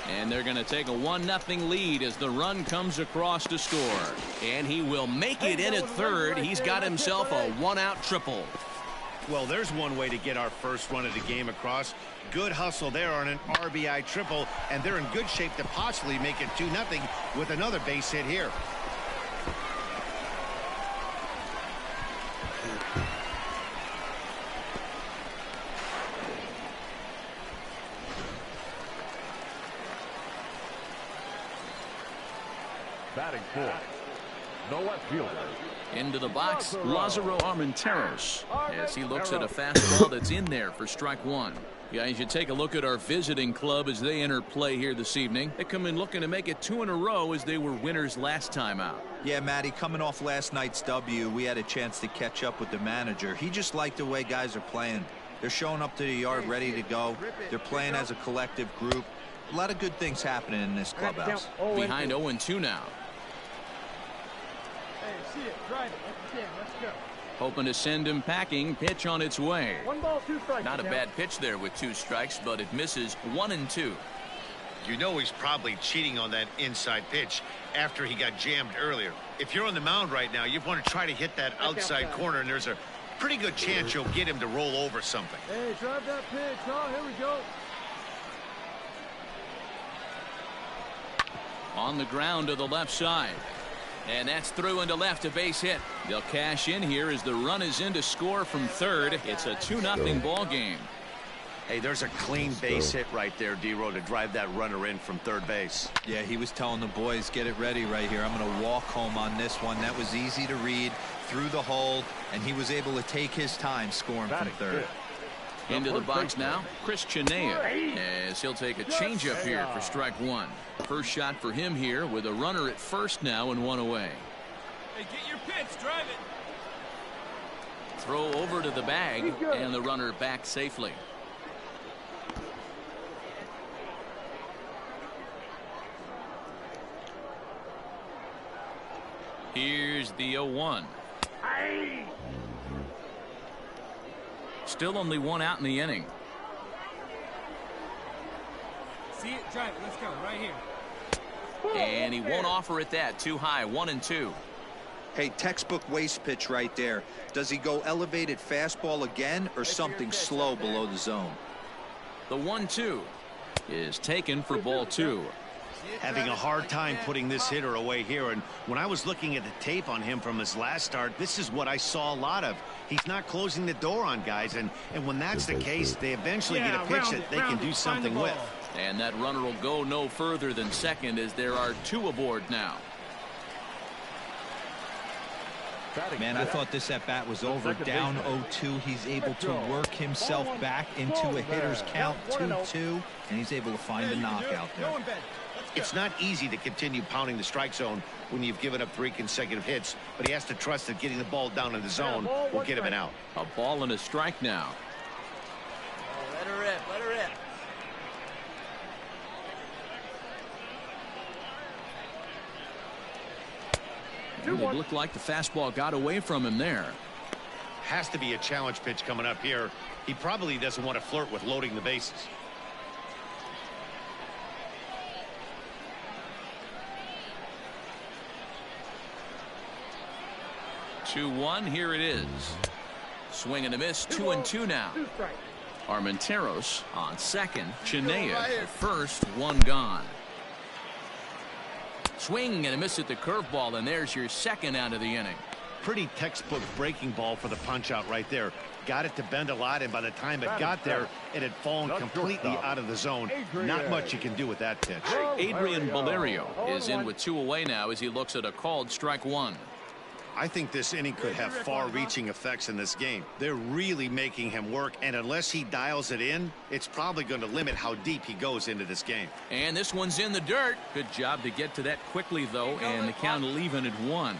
And they're going to take a 1-0 lead as the run comes across to score. And he will make it in at third. He's got himself a 1-out triple. Well, there's one way to get our first run of the game across. Good hustle there on an RBI triple, and they're in good shape to possibly make it 2-0 with another base hit here. Batting fourth, no left fielder. Into the box, Lázaro Armenteros, as he looks at a fastball that's in there for strike one. Guys, you take a look at our visiting club as they enter play here this evening. They come in looking to make it 2 in a row as they were winners last time out. Yeah, Matty, coming off last night's W, we had a chance to catch up with the manager. He just liked the way guys are playing. They're showing up to the yard ready to go. They're playing as a collective group. A lot of good things happening in this clubhouse. Behind 0-2 now. Hey, see it, drive it. Let's go. Hoping to send him packing. Pitch on its way. 1 ball, 2 strikes. Not a bad pitch there with 2 strikes, but it misses 1-2. You know he's probably cheating on that inside pitch after he got jammed earlier. If you're on the mound right now, you want to try to hit that outside corner, and there's a pretty good chance you'll get him to roll over something. Hey, drive that pitch. Oh, here we go. On the ground to the left side. And that's through into left, a base hit. They'll cash in here as the run is in to score from third. It's a 2-0 ball game. Hey, there's a clean base hit right there, D-Row, to drive that runner in from third base. Yeah, he was telling the boys, get it ready right here. I'm going to walk home on this one. That was easy to read through the hole, and he was able to take his time scoring from third. Into the box now, Chris Chinea, as he'll take a changeup here for strike one. First shot for him here with a runner at first now and 1 away. Hey, get your pitch, drive it. Throw over to the bag, and the runner back safely. Here's the 0-1. Still only 1 out in the inning. See it, drive it. Let's go right here. And he won't offer it that. Too high. 1-2. Hey, textbook waste pitch right there. Does he go elevated fastball again or something slow below the zone? The 1-2 is taken for ball 2. Having a hard time putting this hitter away here, and when I was looking at the tape on him from his last start, this is what I saw a lot of. He's not closing the door on guys, and when that's the case, they eventually get a pitch that they can do something with. And that runner will go no further than second as there are 2 aboard now. Man, I thought this at bat was over. Down 0-2. He's able to work himself back into a hitter's count 2-2, and he's able to find the knockout there. It's not easy to continue pounding the strike zone when you've given up 3 consecutive hits, but he has to trust that getting the ball down in the zone will get him an out. A ball and a strike now. Oh, let her rip, let her rip. It looked like the fastball got away from him there. Has to be a challenge pitch coming up here. He probably doesn't want to flirt with loading the bases. 2-1. Here it is. Swing and a miss. 2-2 now. Armenteros on second. Chinea at first. 1 gone. Swing and a miss at the curveball, and there's your second out of the inning. Pretty textbook breaking ball for the punch out right there. Got it to bend a lot, and by the time it got there, it had fallen completely out of the zone. Not much you can do with that pitch. Adrian Valerio is in with 2 away now as he looks at a called strike 1. I think this inning could have far-reaching effects in this game. They're really making him work, and unless he dials it in, it's probably going to limit how deep he goes into this game. And this one's in the dirt. Good job to get to that quickly, though, and the count leaving at 1.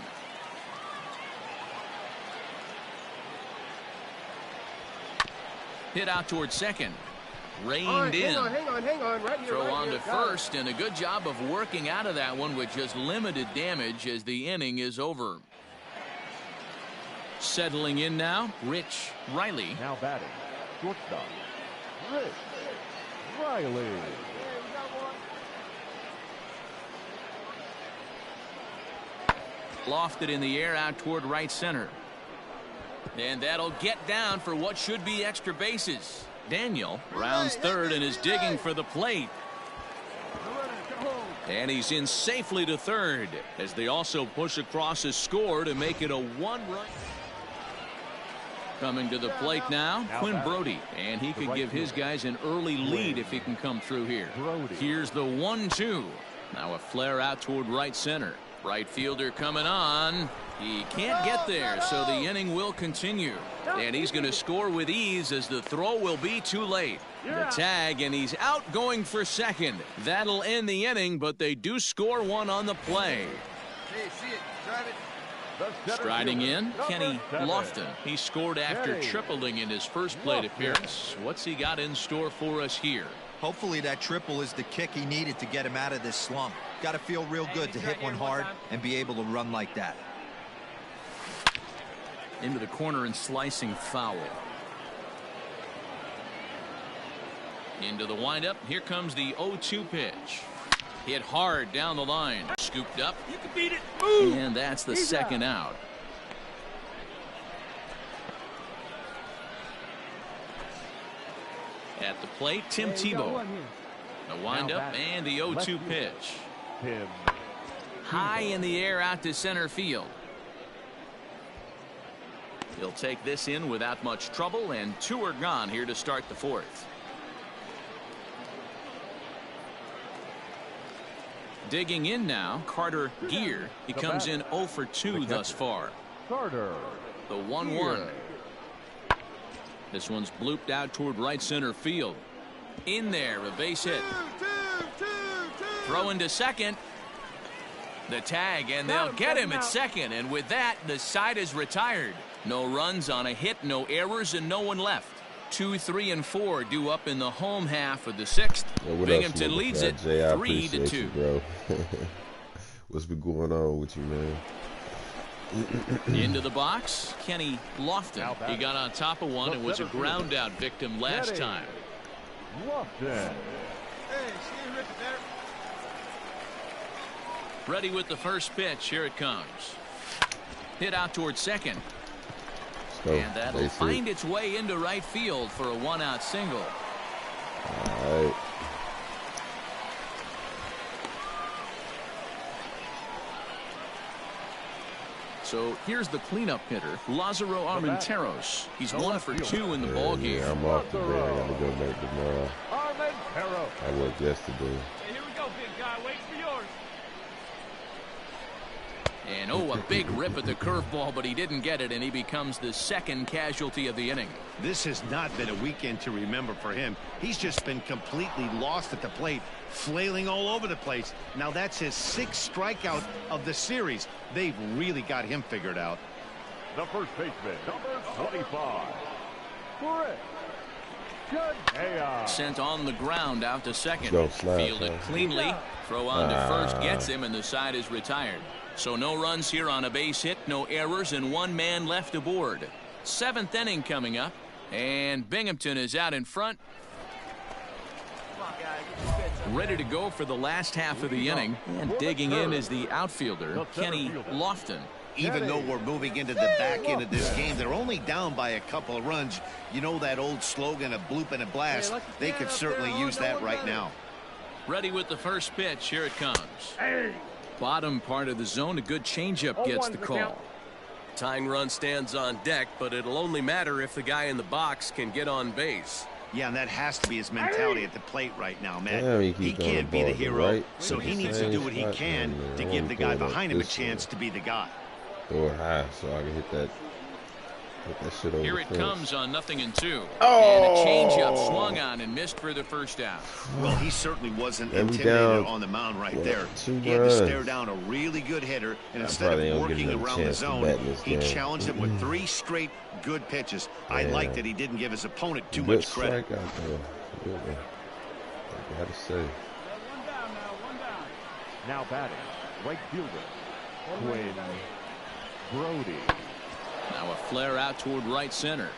Hit out towards second. Reined in. Hang on. Right here. Throw on to first, and a good job of working out of that one with just limited damage as the inning is over. Settling in now, Rich Riley. Now batting, shortstop, Rich Riley. Lofted in the air out toward right center. And that'll get down for what should be extra bases. Daniel rounds third and is digging for the plate. And he's in safely to third as they also push across his score to make it a 1-run. Coming to the plate now, Quinn Brody, and he could give his guys an early lead if he can come through here. Here's the 1-2. Now a flare out toward right center. Right fielder coming on. He can't get there, so the inning will continue. And he's going to score with ease as the throw will be too late. The tag, and he's out going for second. That'll end the inning, but they do score one on the play. Hey, see it. Drive it. Striding in, Kenny Lofton. He scored after tripling in his first plate appearance. What's he got in store for us here? Hopefully that triple is the kick he needed to get him out of this slump. Got to feel real good to hit one hard and be able to run like that. Into the corner and slicing foul. Into the windup. Here comes the 0-2 pitch. Hit hard down the line. Scooped up. You can beat it. Ooh. And that's the second out. At the plate, Tim Tebow. The windup and the 0-2 pitch. High in the air out to center field. He'll take this in without much trouble, and 2 are gone here to start the 4th. Digging in now, Carter Gear. He comes in 0 for 2 thus far. Carter. The 1-1. This one's blooped out toward right center field. In there, a base hit. Throw into second. The tag, and they'll get him at second. And with that, the side is retired. No runs on a hit, no errors, and no one left. 2, 3, and 4 due up in the home half of the 6th. Binghamton leads it 3-2. Bro. What's been going on with you, man? Into the box, Kenny Lofton. He got on top of one and was a ground out victim last time. Lofton. Hey, see you, Rick, there. Ready with the first pitch. Here it comes. Hit out towards second. And that'll find its way into right field for a 1-out single. All right. So here's the cleanup hitter, Lázaro Armenteros. He's 1 for 2 in the ball game. Yeah, I'm off today. I gotta go back tomorrow. I worked yesterday. Hey, here we go, big guy. Wait for yours. And a big rip at the curveball, but he didn't get it, and he becomes the second casualty of the inning. This has not been a weekend to remember for him. He's just been completely lost at the plate, flailing all over the place. Now that's his 6th strikeout of the series. They've really got him figured out. The first baseman, number 25. Correct. Sent on the ground out to second. Slide, Fielded cleanly. Throw on to first gets him, and the side is retired. So no runs here on a base hit, no errors, and 1 man left aboard. 7th inning coming up, and Binghamton is out in front. Ready to go for the last half of the inning, and digging in is the outfielder, Kenny Lofton. Even though we're moving into the back end of this game, they're only down by a couple of runs. You know that old slogan, a bloop and a blast. They could certainly use that right now. Ready with the first pitch. Here it comes. Bottom part of the zone. A good changeup gets the call. Tying run stands on deck, but it'll only matter if the guy in the box can get on base. Yeah, and that has to be his mentality at the plate right now, man. Damn, he can't be the hero, right, so he needs to do what he can to give the guy behind him a chance to be the guy. Throw it high so I can hit that shit over. Here it comes on 0-2. Oh! And a changeup swung on and missed for the first out. Well, he certainly wasn't intimidated on the mound right there. He had to stare down a really good hitter, and instead of working around the zone, he challenged him with 3 straight good pitches. I like that he didn't give his opponent too much credit. I gotta say. One down now, one down. Now batting, right fielder, Quinn Brody. Now a flare out toward right center.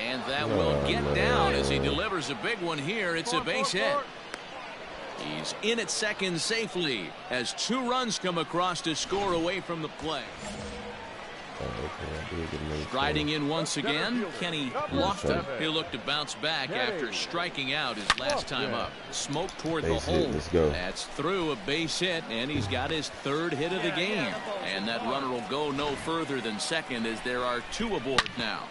And that will get down as he delivers a big one here. It's a base hit. He's in at second safely as 2 runs come across to score away from the play. Striding in once again, Kenny Lofton. He'll look to bounce back after striking out his last time up. Smoke toward the hole. That's through a base hit, and he's got his 3rd hit of the game. And that runner will go no further than second as there are 2 aboard now.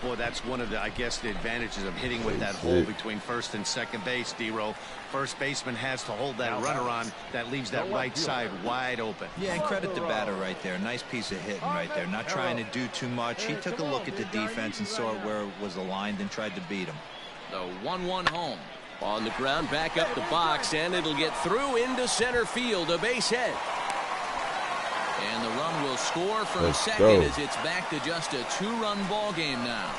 Boy, that's one of the, I guess, the advantages of hitting with that hole between first and second base, D-Row. First baseman has to hold that runner on. That leaves that right side wide open. Yeah, and credit the batter right there. Nice piece of hitting right there. Not trying to do too much. He took a look at the defense and saw where it was aligned and tried to beat him. The 1-1 home. On the ground, back up the box, and it'll get through into center field. A base hit. And the run will score from second as it's back to just a 2-run ball game now.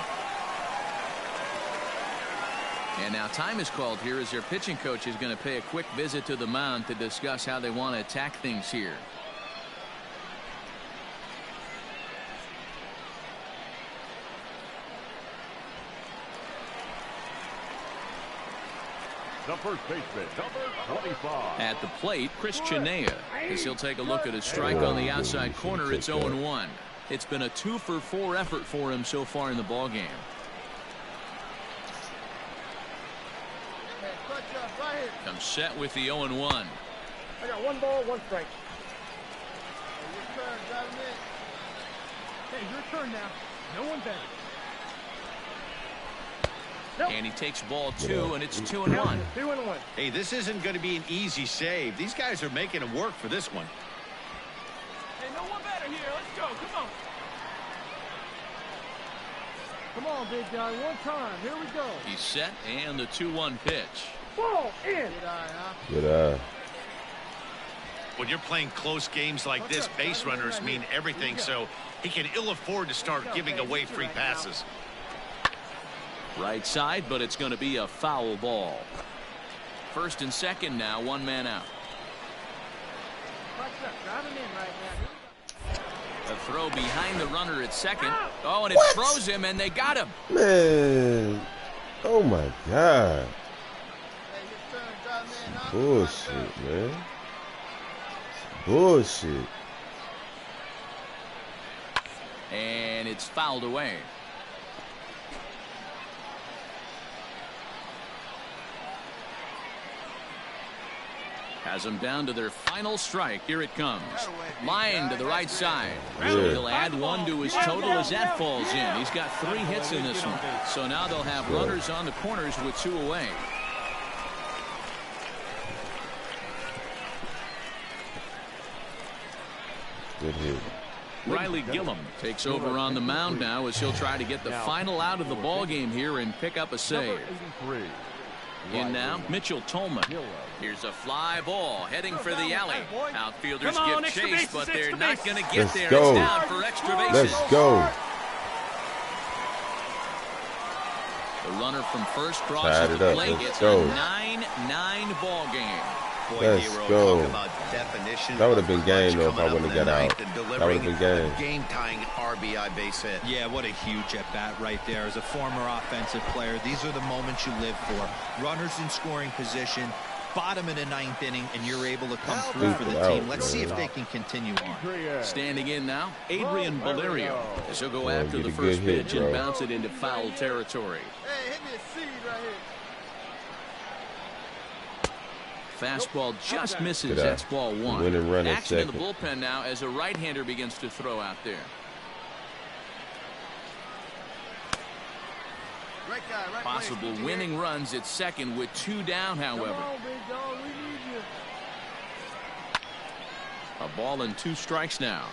And now time is called here as their pitching coach is going to pay a quick visit to the mound to discuss how they want to attack things here. The first baseman, number 25. At the plate, Chris Chinea, as he'll take a look at a strike on the outside corner. It's 0-1. It's been a 2-for-4 effort for him so far in the ball game. Comes set with the 0-1. I got 1 ball, 1 strike. Hey, your turn now. No one better. And he takes ball 2, and it's 2-1. 2-1. Hey, this isn't going to be an easy save. These guys are making him work for this one. Hey, no one better here. Let's go. Come on. Come on, big guy. One time. Here we go. He's set, and the 2-1 pitch. Ball in. Good eye, huh? Good eye. When you're playing close games like this, base runners mean everything, so he can ill afford to start giving away free passes. Right side, but it's going to be a foul ball. First and second now, 1 man out. A throw behind the runner at second. Oh, and it throws him, and they got him. Man. Oh, my God. Bullshit, man. Bullshit. And it's fouled away. Has them down to their final strike. Here it comes. Line to the right side. So he'll add 1 to his total as that falls in. He's got 3 hits in this one. So now they'll have runners on the corners with 2 away. Good hit. Riley Gillum takes over on the mound now as he'll try to get the final out of the ball game here and pick up a save. In now, Mitchell Tolman. Here's a fly ball heading for the alley. Outfielders give chase, but they're not going to get there. It's down for extra bases. Let's go. The runner from first crosses the plate. It's a 9-9 ball game. Boy, Let's go. Talk about definition. That would have been game though if I wouldn't have got out. That would have been game. Game-tying RBI base hit. Yeah, what a huge at-bat right there. As a former offensive player, these are the moments you live for. Runners in scoring position, bottom in the 9th inning, and you're able to come through for the team. Let's see if they can continue on. Standing in now, Adrian Valerio, as he'll go after the first pitch and bounce it into foul territory. Hey, hit me a seed right here. Fastball just misses. That's ball 1. Win and run Action in the second. bullpen now as a right-hander begins to throw out there. Possible winning runs at second with 2 down, however. A ball and 2 strikes now.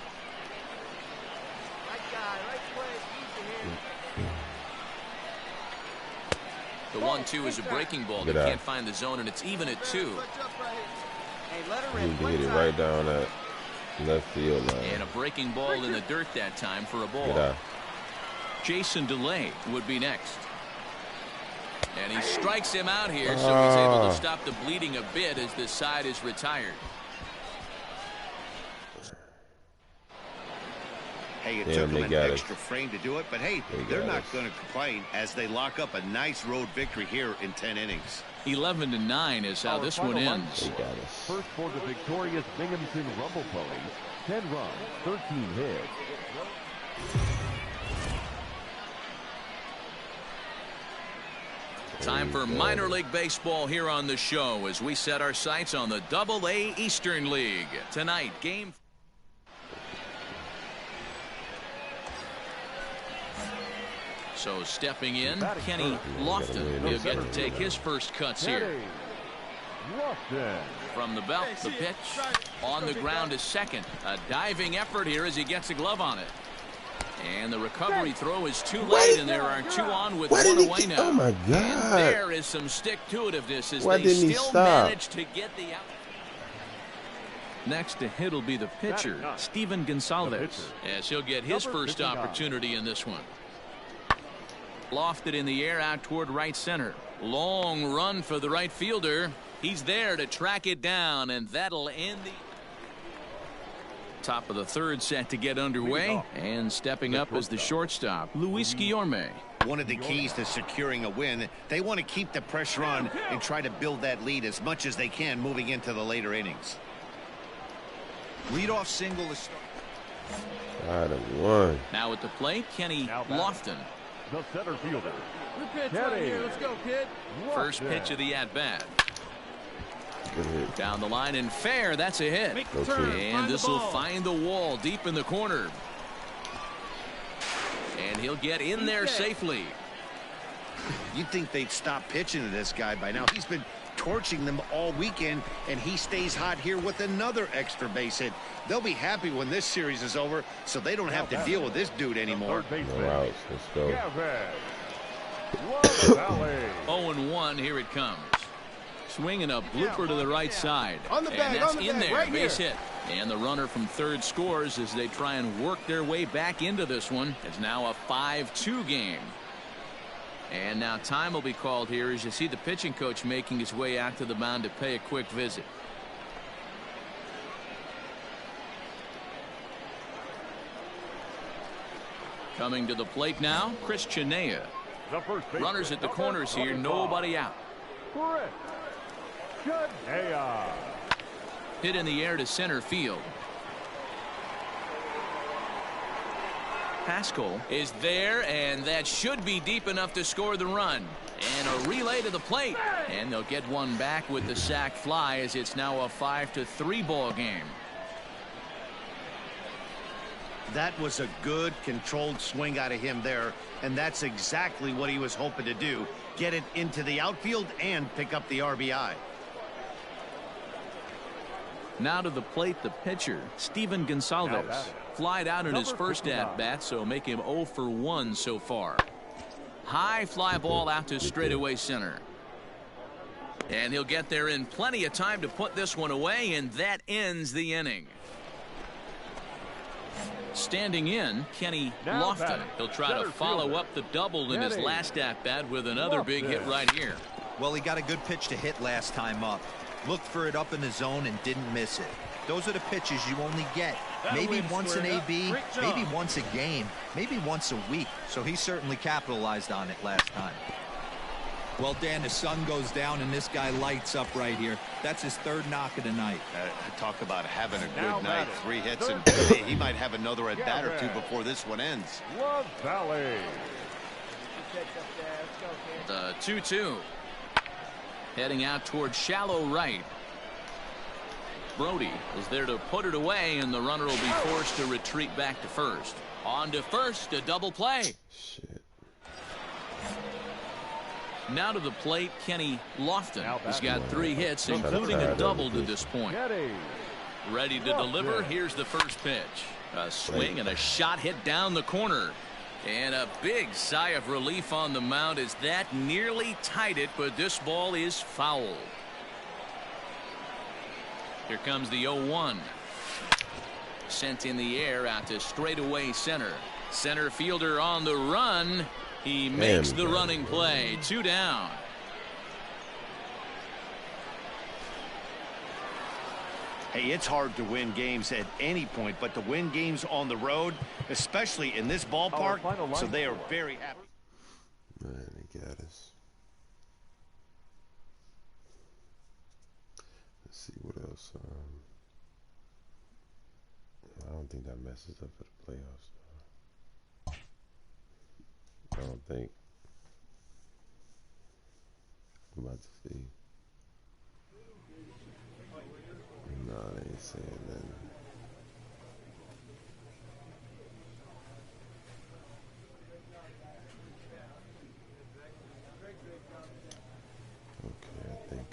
The 1-2 is a breaking ball. They can't find the zone, and it's even at 2. He can hit it right down that left field line. And a breaking ball in the dirt that time for a ball. Jason DeLay would be next. And he strikes him out here, so he's able to stop the bleeding a bit as this side is retired. Hey, it took them an extra frame to do it, but hey, they're not going to complain as they lock up a nice road victory here in 10 innings. 11-9 is how this one ends. First for the victorious Binghamton Rumble Ponies, 10 runs, 13 hits. Time for minor league baseball here on the show as we set our sights on the Double-A Eastern League. Tonight, game. So stepping in, Kenny Lofton. He'll get to take his first cuts here. From the belt, the pitch on the ground is second. A diving effort here as he gets a glove on it. And the recovery throw is too late, and there are 2 on with 1 away now. Oh my God! And there is some stick-to-itiveness as they still manage to get the out. Next to hit will be the pitcher, Steven Gonsalves, as he'll get his first opportunity in this one. Lofted in the air out toward right center. Long run for the right fielder. He's there to track it down, and that'll end the top of the 3rd set to get underway. And stepping up is the shortstop, Luis Guillorme. One of the keys to securing a win, they want to keep the pressure on and try to build that lead as much as they can moving into the later innings. Leadoff single is one. Now at the plate, Kenny Lofton. The center fielder. Right here. Let's go, kid. First pitch of the at-bat. Down the line and fair. That's a hit. And this will find the wall deep in the corner. And he'll get in there safely. You'd think they'd stop pitching to this guy by now. He's been torching them all weekend, and he stays hot here with another extra base hit. They'll be happy when this series is over, so they don't have to deal with this dude anymore. No outs. Let's go. 0-1. Here it comes. Swinging a blooper to the right side. And that's in there. Base hit. And the runner from third scores as they try and work their way back into this one. It's now a 5-2 game. And now time will be called here as you see the pitching coach making his way out to the mound to pay a quick visit. Coming to the plate now, Chris Chinea. Runners at the corners here, nobody out. Hit in the air to center field. Pascal is there, and that should be deep enough to score the run. And a relay to the plate. And they'll get one back with the sac fly as it's now a 5-3 ball game. That was a good controlled swing out of him there, and that's exactly what he was hoping to do. Get it into the outfield and pick up the RBI. Now to the plate, the pitcher, Steven Gonsalves. Flied out in his first at-bat, so make him 0 for 1 so far. High fly ball out to straightaway center. And he'll get there in plenty of time to put this one away, and that ends the inning. Standing in, Kenny Lofton. He'll try to follow up the double in his last at-bat with another big hit right here. Well, he got a good pitch to hit last time up. Looked for it up in the zone and didn't miss it. Those are the pitches you only get. Maybe once an AB, maybe once a game, maybe once a week. So he certainly capitalized on it last time. Well, Dan, the sun goes down and this guy lights up right here. That's his 3rd knock of the night. Talk about having a good night. 3 hits, and he might have another at bat or 2 before this one ends. The 2-2. Heading out toward shallow right. Brody is there to put it away, and the runner will be forced to retreat back to first. On to first, a double play. Shit. Now to the plate, Kenny Lofton. He's got 3 hits, Shut including up, a double to Lofton. this point. Getty. Ready to deliver. Here's the first pitch. A swing and a shot hit down the corner. And a big sigh of relief on the mound as that nearly tied it, but this ball is foul. Here comes the 0-1. Sent in the air out to straightaway center. Center fielder on the run. He makes the running play. 2 down. Hey, it's hard to win games at any point, but to win games on the road, especially in this ballpark, so they are very happy. Man, they got us. Let's see what else. I don't think that messes up for the playoffs. I don't think. I'm about to see. No, they ain't saying nothing. Okay, I think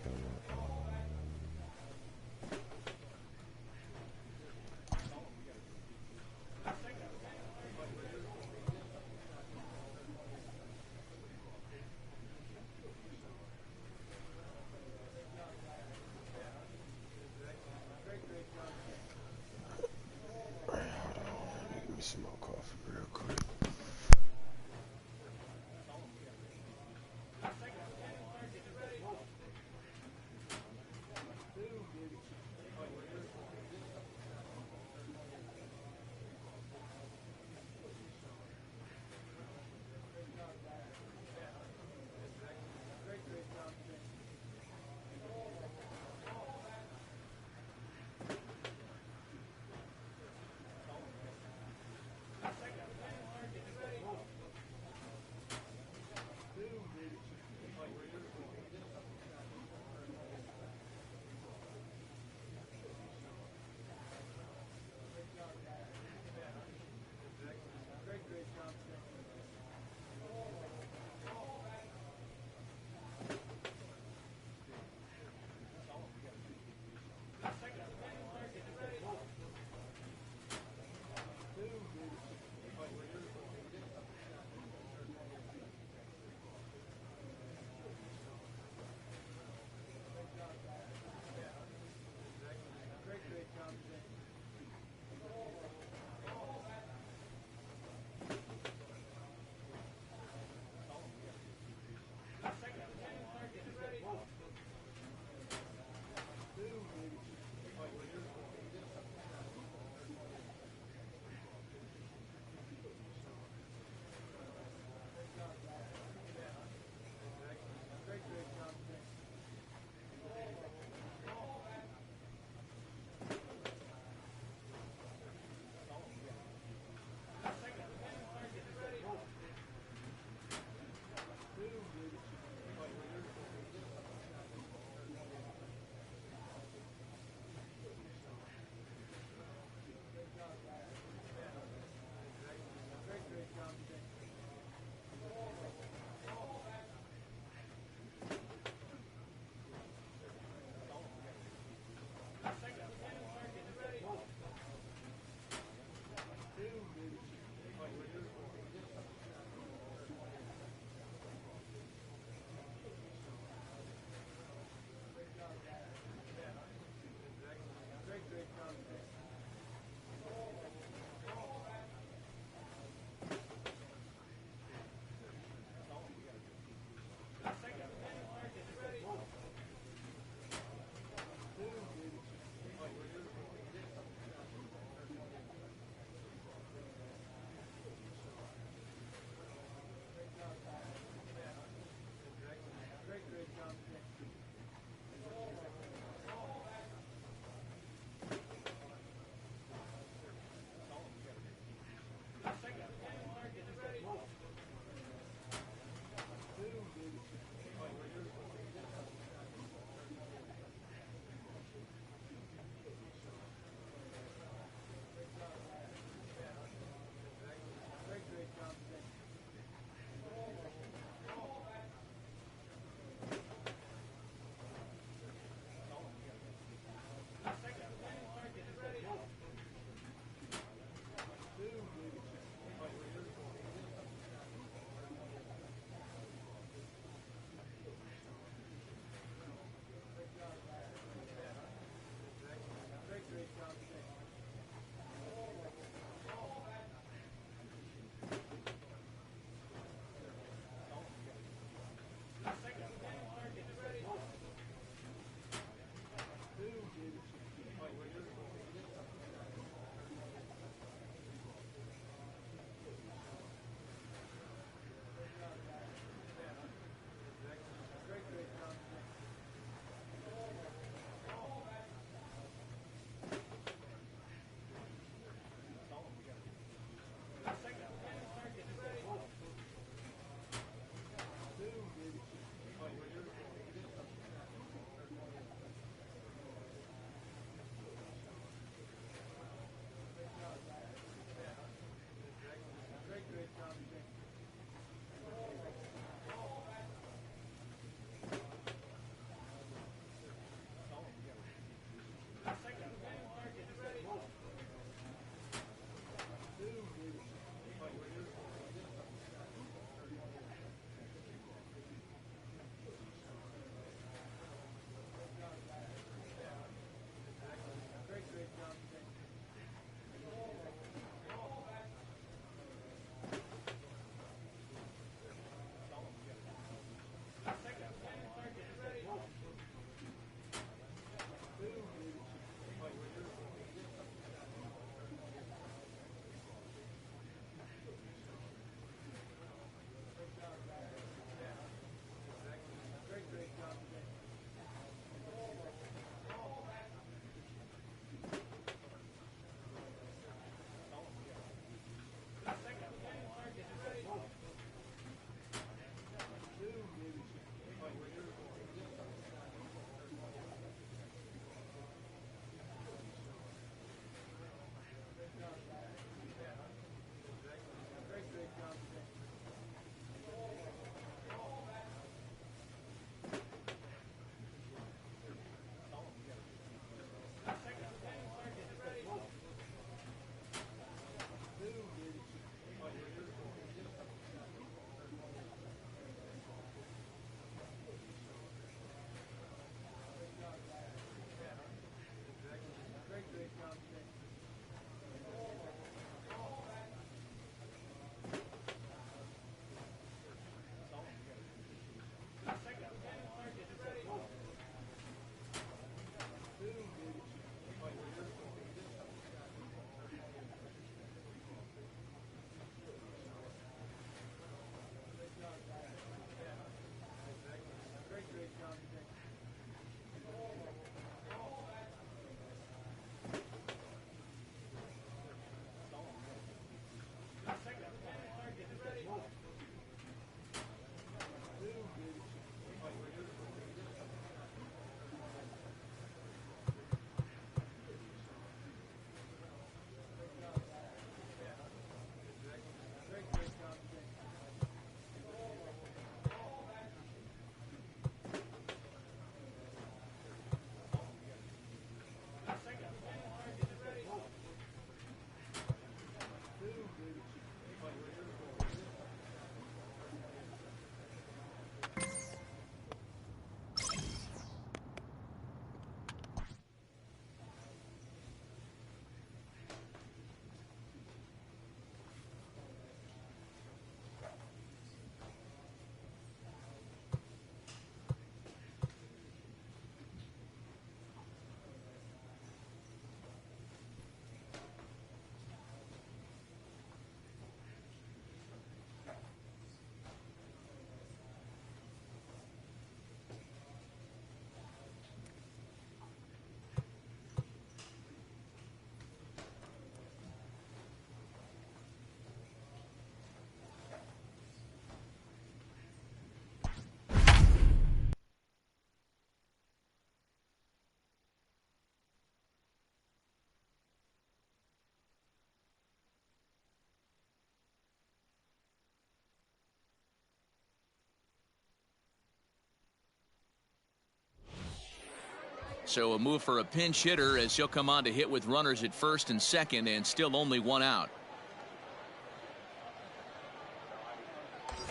So a move for a pinch hitter as he'll come on to hit with runners at first and second and still only one out.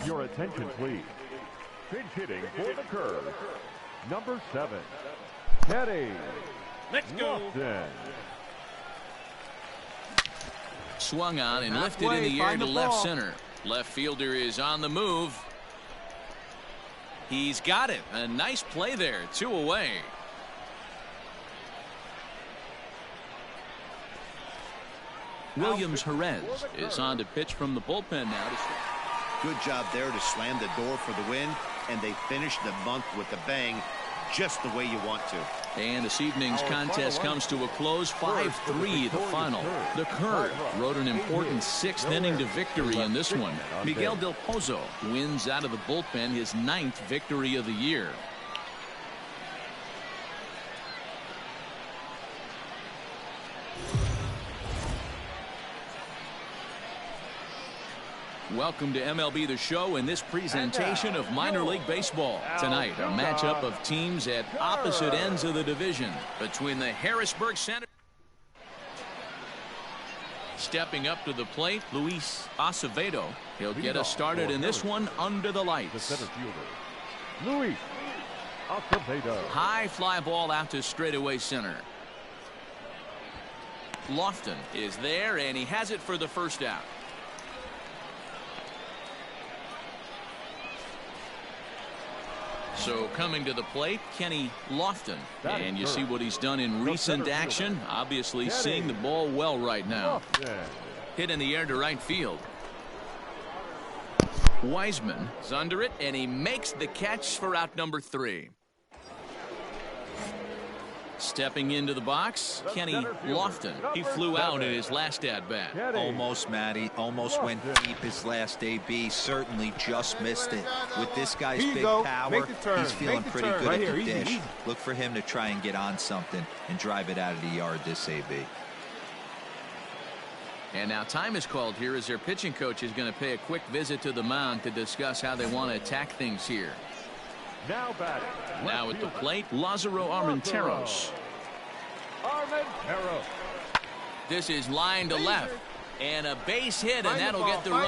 Your attention, please. Pinch hitting for the Curve, number 7, Kenny Lofton. Swung on and lifted in the air to left center. Left fielder is on the move. He's got it. A nice play there. 2 away. Williams Jerez is on to pitch from the bullpen now. Good job there to slam the door for the win, and they finished the month with a bang, just the way you want to. And this evening's contest comes to a close, 5-3 the final. The Curve rode an important 6th inning to victory in this one. Miguel Del Pozo wins out of the bullpen his 9th victory of the year. Welcome to MLB The Show in this presentation of minor league baseball. Tonight, a matchup of teams at opposite ends of the division between the Harrisburg Center. Stepping up to the plate, Luis Acevedo. He'll get us started in this one under the lights. The center fielder, Luis Acevedo. High fly ball out to straightaway center. Lofton is there, and he has it for the first out. So coming to the plate, Kenny Lofton. And you see what he's done in recent action. Obviously seeing the ball well right now. Hit in the air to right field. Wiseman is under it, and he makes the catch for out number 3. Stepping into the box, Kenny Lofton. He flew out in his last at-bat. Almost, Matty. Almost went deep his last AB. Certainly just missed it. With this guy's big power, he's feeling pretty good at the dish. Look for him to try and get on something and drive it out of the yard this AB. And now time is called here as their pitching coach is going to pay a quick visit to the mound to discuss how they want to attack things here. Now at the plate, Lázaro Armenteros. This is line to left. And a base hit, and that'll get the run.